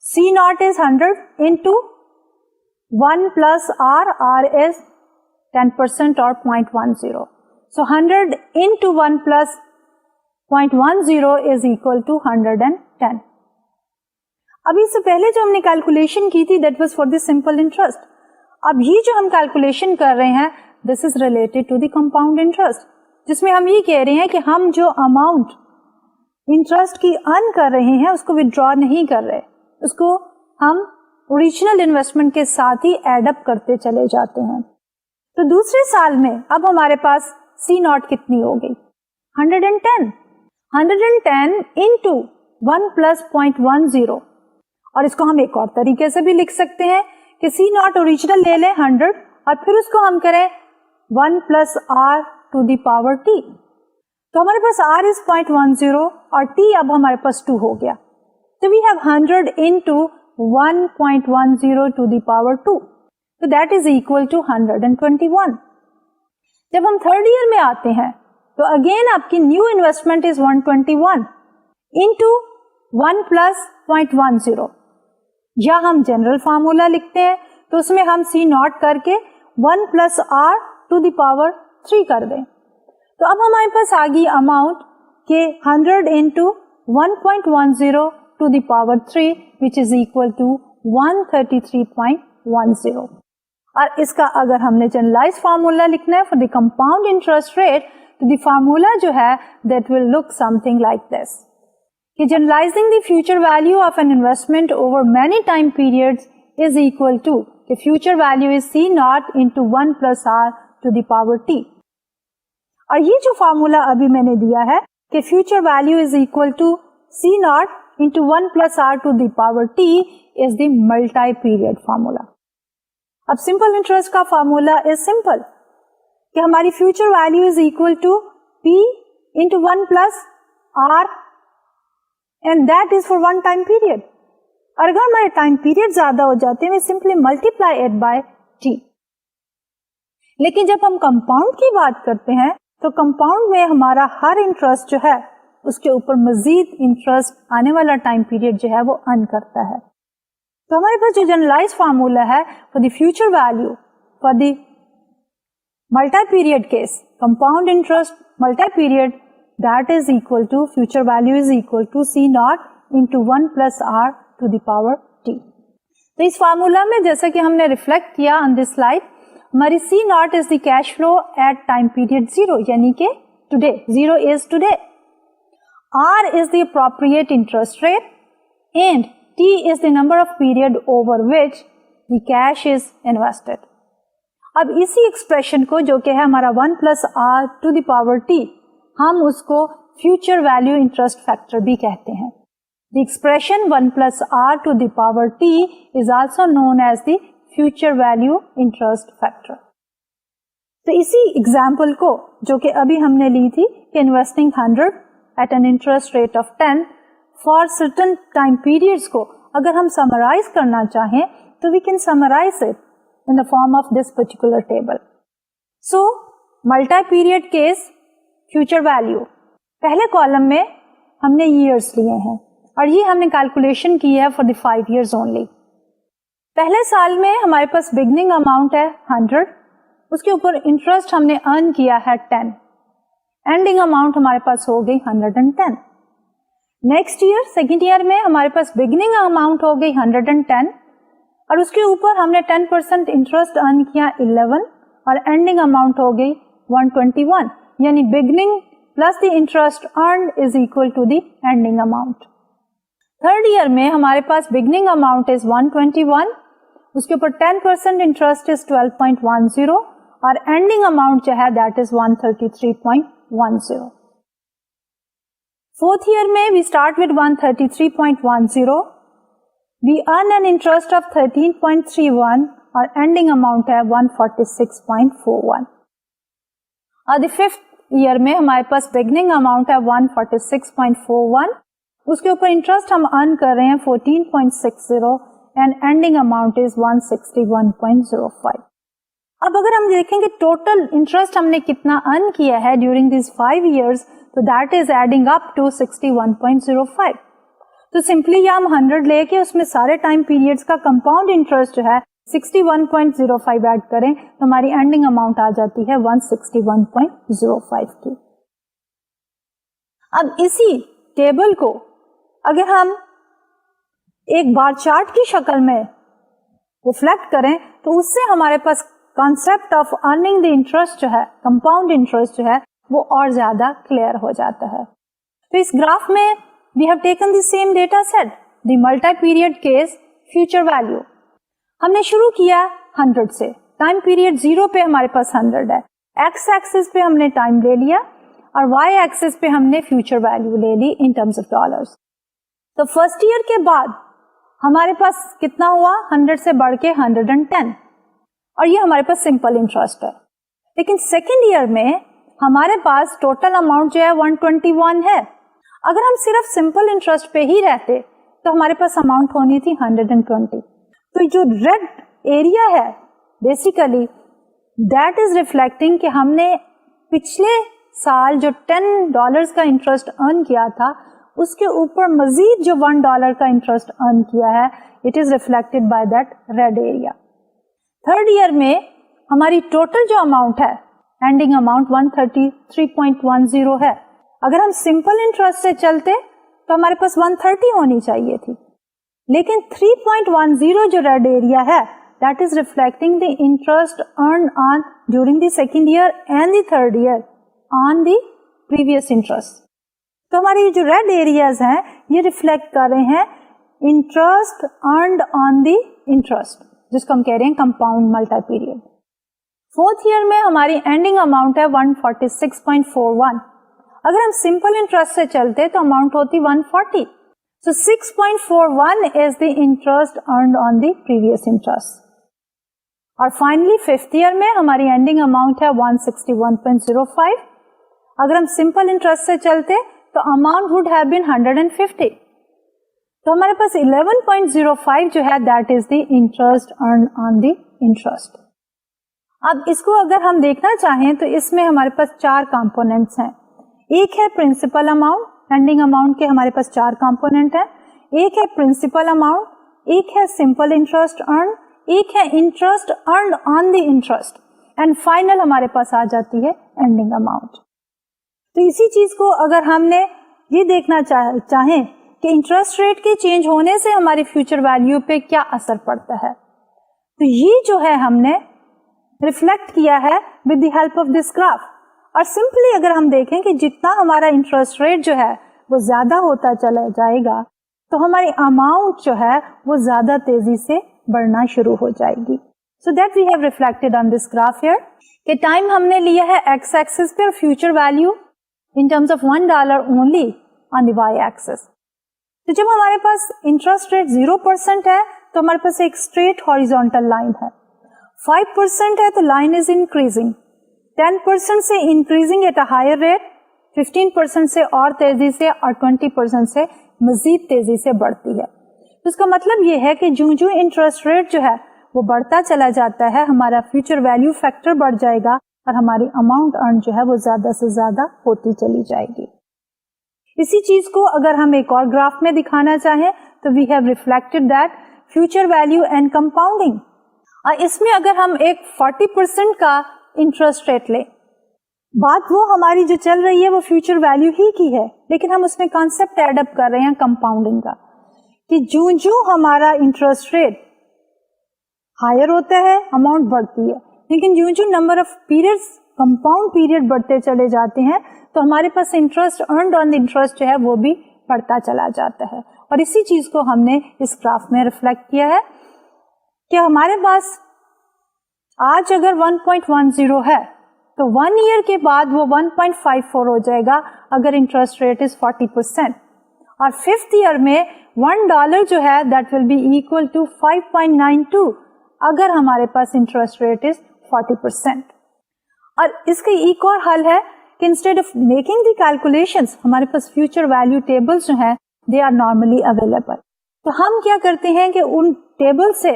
C not is 100 into 1 plus R, R is 10% or 0.10. So 100 into 1 plus 0.10 is equal to 110. اب اس سے پہلے جو ہم نے کیلکولیشن کی تھی that was for the simple interest. اب یہ جو ہم کیلکولیشن کر رہے ہیں this is related to the compound interest, جس میں ہم یہ کہہ رہے ہیں کہ ہم جو اماؤنٹ انٹرسٹ کی ارن کر رہے ہیں اس کو withdraw نہیں کر رہے, اس کو ہم اوریجنل انویسٹمنٹ کے ساتھ ہی ایڈ اپ کرتے چلے جاتے ہیں. تو دوسرے سال میں اب ہمارے پاس سی ناٹ کتنی ہو گئی 110 into 1 plus 0.10, اور اس کو ہم ایک اور طریقے سے بھی لکھ سکتے ہیں کہ سی ناٹ اوریجنل لے لیں 100 اور پھر اس کو ہم کریں 1 plus r to the power t. تو ہمارے پاس r is 0.10 اور t اب ہمارے پاس 2 ہو گیا. تو we have 100 into 1.10 to the power 2. So that is equal to 121. جب ہم تھرڈ ایئر میں آتے ہیں تو اگین آپ کی new investment is 121 into 1 plus 0.10, یا ہم جنرل فارمولا لکھتے ہیں تو اس میں ہم سی ناٹ کر کے 1 plus r to the power 3 کر دیں. تو اب ہمارے پاس آ گئی اماؤنٹ کہ 100 into 1.10 to the power 3 which is equal to 133.10. اور اس کا اگر ہم نے جنرلائز فارمولا لکھنا ہے for the compound interest rate تو دی فارمولا جو ہے that will look something like this کہ generalizing the future value of an investment over many time periods is equal to کہ future value is C not into 1 plus R to the power T. اور یہ جو formula ابھی میں نے دیا ہے کہ future value is equal to C not into 1 plus R to the power T is the multi period formula. اب سمپل انٹرسٹ کا فارمولا از سمپل کہ ہماری future value is equal to P into 1 plus R and that is for one time period. اور اگر ہمارے time period زیادہ ہو جاتے ہیں simply multiply it by T. لیکن جب ہم کمپاؤنڈ کی بات کرتے ہیں تو کمپاؤنڈ میں ہمارا ہر انٹرسٹ جو ہے اس کے اوپر مزید انٹرسٹ آنے والا ٹائم پیریڈ جو ہے وہ ارن کرتا ہے. تو ہمارے پاس جو جنرلائز فارمولا ہے for the future value for the multi period case compound interest multi period that is equal to future value is equal to C not into 1 plus R to the power T. تو اس formula میں جیسا کہ ہم نے reflect کیا آن this slide, ہماری C not is the cash flow at time period 0, یعنی کہ today, 0 is today. R is the appropriate interest rate and T is the number of period over which the cash is invested. اب اسی expression کو جو کہ ہے ہمارا 1 plus R to the power T, ہم اس کو فیوچر ویلیو انٹرسٹ فیکٹر بھی کہتے ہیں. The expression 1 plus R to the power T is also known as the future value interest factor. تو اسی ایگزامپل کو جو کہ ابھی ہم نے لی تھی کہ investing 100 at an interest rate of 10 for certain time periods کو اگر ہم سمرائز کرنا چاہیں تو we can summarize it in the form of this particular table. So, multi-period case, future value. پہلے کالم میں ہم نے years لیے ہیں اور یہ ہم نے کیلکولیشن کی ہے for the 5 years only. پہلے سال میں ہمارے پاس بگننگ اماؤنٹ ہے 100, اس کے اوپر انٹرسٹ ہم نے ارن کیا ہے 10, اینڈنگ اماؤنٹ ہمارے پاس ہو گئی 110. نیکسٹ ایئر سیکنڈ ایئر میں ہمارے پاس بگننگ اماؤنٹ ہو گئی 110 اور اس کے اوپر ہم نے 10% انٹرسٹ ارن کیا 11 اور اینڈنگ اماؤنٹ ہو گئی 121, یعنی beginning plus the interest earned is equal to the ending amount. Third year میں ہمارے پاس بگننگ اماؤنٹ از 121, اس کے اوپر 10% انٹرسٹ از 12.10 اور اینڈنگ اماؤنٹ جو ہے دیٹ از 133.10. فورتھ ایئر میں we start with 133.10, we earn an interest of 13.31 اور ending amount ہے 146.41. اور دی ففتھ ایئر میں ہمارے پاس بگننگ اماؤنٹ ہے 146.41, اس کے اوپر انٹرسٹ ہم ارن کر رہے ہیں 14.60 اینڈ اینڈنگ اماؤنٹ از 161.05. اب اگر ہم دیکھیں کہ ٹوٹل انٹرسٹ ہم نے کتنا ارن کیا ہے ڈیورنگ دیز 5 years, تو that is adding up to 61.05. تو سمپلی ہم 100 لے کے اس میں سارے ٹائم پیریڈز کا کمپاؤنڈ انٹرسٹ جو ہے 61.05 ایڈ کریں تو ہماری اینڈنگ اماؤنٹ آ جاتی ہے 161.05 کی. اب اسی ٹیبل کو اگر ہم ایک بار چارٹ کی شکل میں ریفلیکٹ کریں تو اس سے ہمارے پاس concept of earning the interest جو ہے, کمپاؤنڈ انٹرسٹ جو ہے وہ اور زیادہ کلیئر ہو جاتا ہے. تو اس گراف میں we have taken the same data set, the multi period case future value. ہم نے شروع کیا 100 سے, ٹائم پیریڈ 0 پہ ہمارے پاس 100 ہے, ایکس ایکسس پہ ہم نے ٹائم لے لیا اور وائی ایکسس پہ ہم نے فیوچر ویلیو لے لی ان ٹرمز آف ڈالرز. تو فرسٹ ایئر کے بعد ہمارے پاس کتنا ہوا, 100 سے بڑھ کے 110 اور یہ ہمارے پاس سمپل انٹرسٹ ہے. لیکن سیکنڈ ایئر میں ہمارے پاس ٹوٹل اماؤنٹ جو ہے 121 ہے. اگر ہم صرف سمپل انٹرسٹ پہ ہی رہتے تو ہمارے پاس اماؤنٹ ہونی تھی 120. تو جو ریڈ ایریا ہے بیسیکلی دیٹ از ریفلیکٹنگ کہ ہم نے پچھلے سال جو $10 کا انٹرسٹ ارن کیا تھا اس کے اوپر مزید جو $1 کا انٹرسٹ ارن کیا ہے, it is reflected by that red area. Third year میں ہماری ٹوٹل جو اماؤنٹ ہے اینڈنگ اماؤنٹ 133.10 ہے. اگر ہم سمپل انٹرسٹ سے چلتے تو ہمارے پاس 130 ہونی چاہیے تھی, لیکن 3.10 جو ریڈ ایریا ہے that is reflecting the interest earn on during the second year and the third year on the previous interest. تو ہماری جو ریڈ ایریاز ہیں یہ ریفلیکٹ کر رہے ہیں interest earned on the interest, جس کو ہم کہہ رہے ہیں compound multi period. Fourth year میں ہماری اینڈنگ اماؤنٹ ہے 146.41. اگر ہم سمپل انٹرسٹ سے چلتے تو اماؤنٹ ہوتی 140. So 6.41 is the interest earned on the previous interest. اور فائنلی ففتھ ایئر میں ہماری اینڈنگ اماؤنٹ ہے 161.05. اگر ہم سمپل انٹرسٹ سے چلتے تو اماؤنٹ وڈ ہیو بین 150. تو ہمارے پاس 11.05 جو ہے that is the interest earned on the interest. اب اس کو اگر ہم دیکھنا چاہیں تو اس میں ہمارے پاس 4 کمپوننٹس ہیں. ایک ہے پرنسپل اماؤنٹ, اینڈنگ اماؤنٹ کے ہمارے پاس 4 کمپوننٹ ہیں. ایک ہے پرنسپل اماؤنٹ, ایک ہے سمپل انٹرسٹ ارن, ایک ہے interest earned on the interest, and final ہمارے پاس آ جاتی ہے اینڈنگ اماؤنٹ. تو اسی چیز کو اگر ہم نے یہ دیکھنا چاہیں कि इंटरेस्ट रेट के चेंज होने से हमारी फ्यूचर वैल्यू पे क्या असर पड़ता है। तो ये जो है हमने रिफ्लेक्ट किया है with the help of this graph. और सिंपली अगर हम देखें कि जितना हमारा इंटरेस्ट रेट जो है वो ज्यादा होता चला जाएगा तो हमारी अमाउंट जो है वो ज्यादा तेजी से बढ़ना शुरू हो जाएगी। So that we have reflected on this graph here कि टाइम हमने लिया है एक्स एक्सिस पे और future value in terms of $1 only on the Y axis. तो जब हमारे पास इंटरेस्ट रेट 0% है तो हमारे पास एक स्ट्रेट हॉरिजॉन्टल लाइन है, 5% है तो लाइन इज इंक्रीजिंग, 10% से increasing at a higher rate, 15% से और तेजी से और 20% से मजीद तेजी से बढ़ती है। तो इसका मतलब ये है कि जो इंटरेस्ट रेट जो है वो बढ़ता चला जाता है हमारा फ्यूचर वैल्यू फैक्टर बढ़ जाएगा और हमारी अमाउंट अर्न जो है वो ज्यादा से ज्यादा होती चली जाएगी। इसी चीज को अगर हम एक और ग्राफ में दिखाना चाहें तो we have reflected that future value and compounding. और इसमें अगर हम एक 40% का इंटरेस्ट रेट ले, बात वो हमारी जो चल रही है वो फ्यूचर वैल्यू ही की है, लेकिन हम उसमें कॉन्सेप्ट एडअप कर रहे हैं कंपाउंडिंग का कि जो हमारा इंटरेस्ट रेट हायर होता है अमाउंट बढ़ती है, लेकिन जो number of periods compound period बढ़ते चले जाते हैं तो हमारे पास इंटरेस्ट अर्न्ड ऑन इंटरेस्ट जो है वो भी बढ़ता चला जाता है। और इसी चीज को हमने इस ग्राफ में रिफ्लेक्ट किया है कि हमारे पास आज अगर 1.10 है तो 1 ईयर के बाद वो 1.54 हो जाएगा अगर इंटरेस्ट रेट इज 40%, और 5th ईयर में $1 जो है that will be equal to 5.92 अगर हमारे पास इंटरेस्ट रेट इज 40%। और इसका एक और हल है कि instead of making the calculations हमारे पास फ्यूचर वैल्यू टेबल्स जो हैं दे आर नॉर्मली अवेलेबल। तो हम क्या करते हैं कि उन टेबल से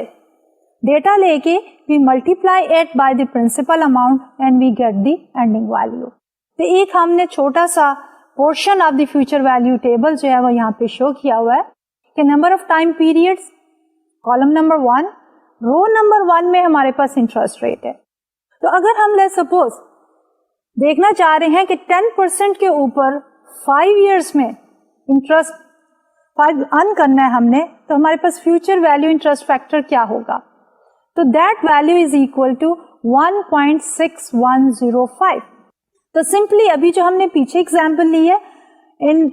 डेटा लेके we multiply it by the principal amount and we get the ending value. तो एक हमने छोटा सा portion of the future value table जो है वो यहाँ पे शो किया हुआ है कि number of time periods column number 1, row number 1 में हमारे पास इंटरेस्ट रेट है। तो अगर हम लेट्स सपोज देखना चाह रहे हैं कि 10% के ऊपर 5 इयर्स में इंटरेस्ट 5 अर्न करना है हमने, तो हमारे पास फ्यूचर वैल्यू इंटरेस्ट फैक्टर क्या होगा, तो that value is equal to 1.6105। तो सिंपली अभी जो हमने पीछे एग्जांपल ली है, in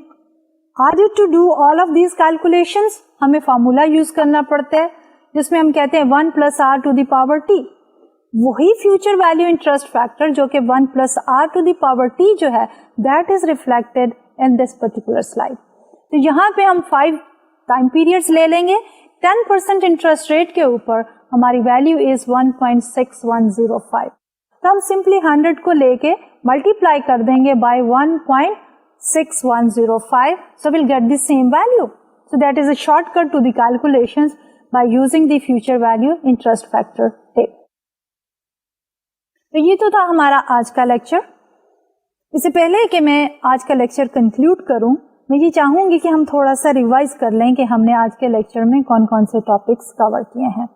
order to do all of these calculations हमें फॉर्मूला यूज करना पड़ता है जिसमें हम कहते हैं 1 + r to the power t। वही फ्यूचर वैल्यू इंटरेस्ट फैक्टर जो कि 1 + r to the power t जो है that is reflected in this particular slide. तो यहाँ पे हम 5 टाइम पीरियड्स ले लेंगे, 10% इंटरेस्ट रेट के ऊपर हमारी वैल्यू इज 1.6105। तो हम सिंपली 100 को लेके मल्टीप्लाई कर देंगे bye 1.6105, so we'll get the same value. So that is a shortcut to the calculations by using the future value interest factor table. तो ये तो था हमारा आज का लेक्चर। इससे पहले कि मैं आज का लेक्चर कंक्लूड करूं, मैं ये चाहूंगी कि हम थोड़ा सा रिवाइज कर लें कि हमने आज के लेक्चर में कौन कौन से टॉपिक्स कवर किए हैं।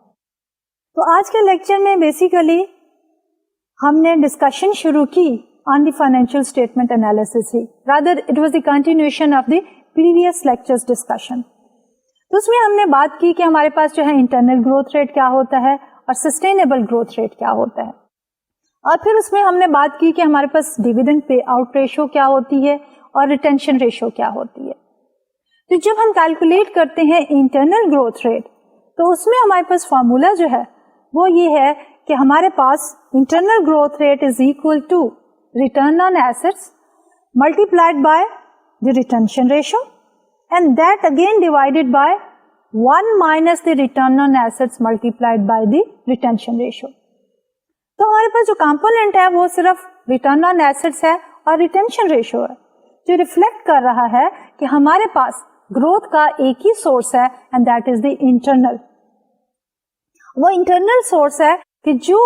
तो आज के लेक्चर में बेसिकली हमने डिस्कशन शुरू की on the financial statement analysis he, rather it was the continuation of the previous lectures discussion. तो उसमें हमने बात की कि हमारे पास जो है इंटरनल ग्रोथ रेट क्या होता है और सस्टेनेबल ग्रोथ रेट क्या होता है, और फिर उसमें हमने बात की कि हमारे पास डिविडेंड पे आउट रेशियो क्या होती है और रिटेंशन रेशियो क्या होती है। तो जब हम कैलकुलेट करते हैं इंटरनल ग्रोथ रेट तो उसमें हमारे पास फॉर्मूला जो है वो ये है कि हमारे पास internal growth rate is equal to return on assets multiplied by the retention ratio and that again divided by 1 minus the return on assets multiplied by the retention ratio. तो हमारे पास जो कंपोनेंट है वो सिर्फ रिटर्न ऑन एसेट्स है और retention ratio है, जो रिफ्लेक्ट कर रहा है कि हमारे पास ग्रोथ का एक ही सोर्स है and that is the internal. वो इंटरनल सोर्स है कि जो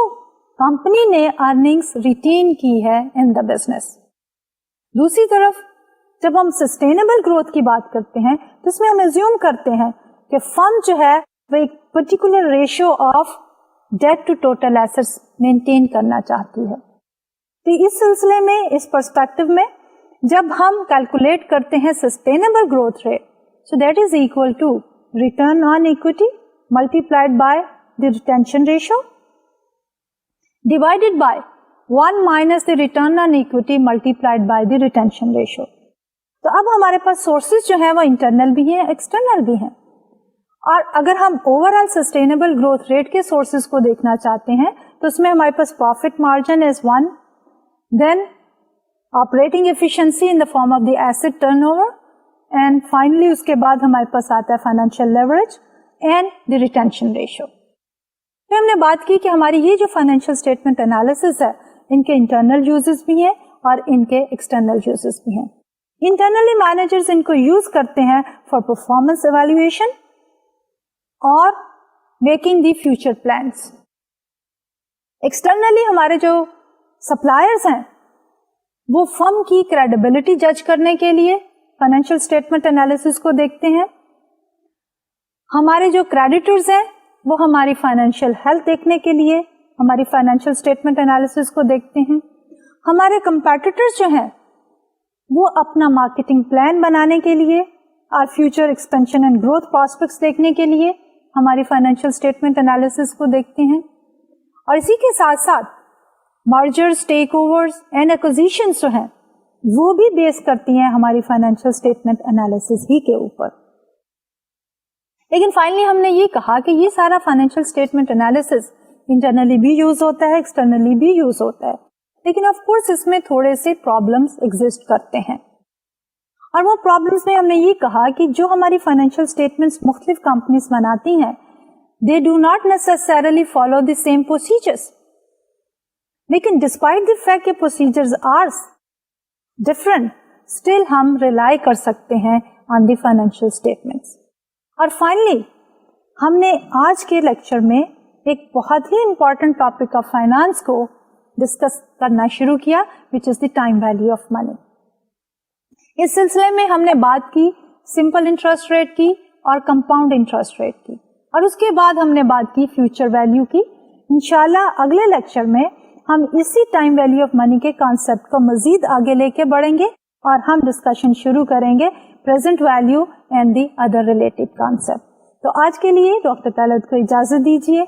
कंपनी ने अर्निंग्स रिटेन की है इन द बिजनेस। दूसरी तरफ जब हम सस्टेनेबल ग्रोथ की बात करते हैं तो इसमें हम एज्यूम करते हैं कि फर्म जो है वो एक particular ratio of debt to total assets maintain करना चाहती है। तो इस सिलसिले में, इस पर्सपेक्टिव में जब हम कैलकुलेट करते हैं sustainable growth rate So that is equal to return on equity multiplied by the retention ratio divided by 1 minus the return on equity multiplied by the retention ratio. तो अब हमारे पास सोर्सेज जो है वो इंटरनल भी हैं, एक्सटर्नल भी हैं, और अगर हम ओवरऑल सस्टेनेबल ग्रोथ रेट के सोर्सेज को देखना चाहते हैं तो उसमें हमारे पास profit margin is 1, then operating efficiency in the form of the asset turnover, and finally उसके बाद हमारे पास आता है financial leverage and the retention ratio. फिर हमने बात की कि हमारी ये जो फाइनेंशियल स्टेटमेंट एनालिसिस है इनके इंटरनल यूजेस भी हैं और इनके एक्सटर्नल यूजेस भी हैं. इंटरनली मैनेजर्स इनको यूज करते हैं फॉर परफॉर्मेंस एवेल्युएशन और making the future plans. Externally हमारे जो सप्लायर्स हैं वो फर्म की क्रेडिबिलिटी जज करने के लिए फाइनेंशियल स्टेटमेंट एनालिसिस को देखते हैं. हमारे जो क्रेडिटर्स हैं वो हमारी फाइनेंशियल हेल्थ देखने के लिए हमारी फाइनेंशियल स्टेटमेंट एनालिसिस को देखते हैं. हमारे कंपेटिटर्स जो हैं वो अपना मार्केटिंग प्लान बनाने के लिए और future expansion and growth prospects देखने के लिए हमारी फाइनेंशियल स्टेटमेंट एनालिसिस को देखते हैं. और इसी के साथ साथ mergers, takeovers and acquisitions जो हैं वो भी बेस करती हैं हमारी फाइनेंशियल स्टेटमेंट एनालिसिस ही के ऊपर. लेकिन फाइनली हमने ये कहा कि ये सारा फाइनेंशियल स्टेटमेंट एनालिसिस इंटरनली भी यूज होता है, एक्सटर्नली भी यूज होता है, लेकिन ऑफ कोर्स इसमें थोड़े से प्रॉब्लम्स एग्जिस्ट करते हैं. और वो प्रॉब्लम्स में हमने ये कहा कि जो हमारी फाइनेंशियल स्टेटमेंट्स मुख्तलिफ कंपनीज बनाती हैं they do not necessarily follow the same procedures, लेकिन डिस्पाइट द फैक्ट कि प्रोसीजर्स आर डिफरेंट स्टिल हम रिलाई कर सकते हैं ऑन द फाइनेंशियल स्टेटमेंट्स. और फाइनली हमने आज के लेक्चर में एक बहुत ही इंपॉर्टेंट टॉपिक ऑफ फाइनेंस को डिस्कस करना शुरू किया, which is the time value of money. इस सिलसिले में हमने बात की सिंपल इंटरेस्ट रेट की और कंपाउंड इंटरेस्ट रेट की, और उसके बाद हमने बात की फ्यूचर वैल्यू की. इंशाल्लाह अगले लेक्चर में हम इसी टाइम वैल्यू ऑफ मनी के कॉन्सेप्ट को मजीद आगे लेके बढ़ेंगे और हम डिस्कशन शुरू करेंगे present value and the other related concept. तो आज के लिए डॉक्टर तलत को इजाजत दीजिए.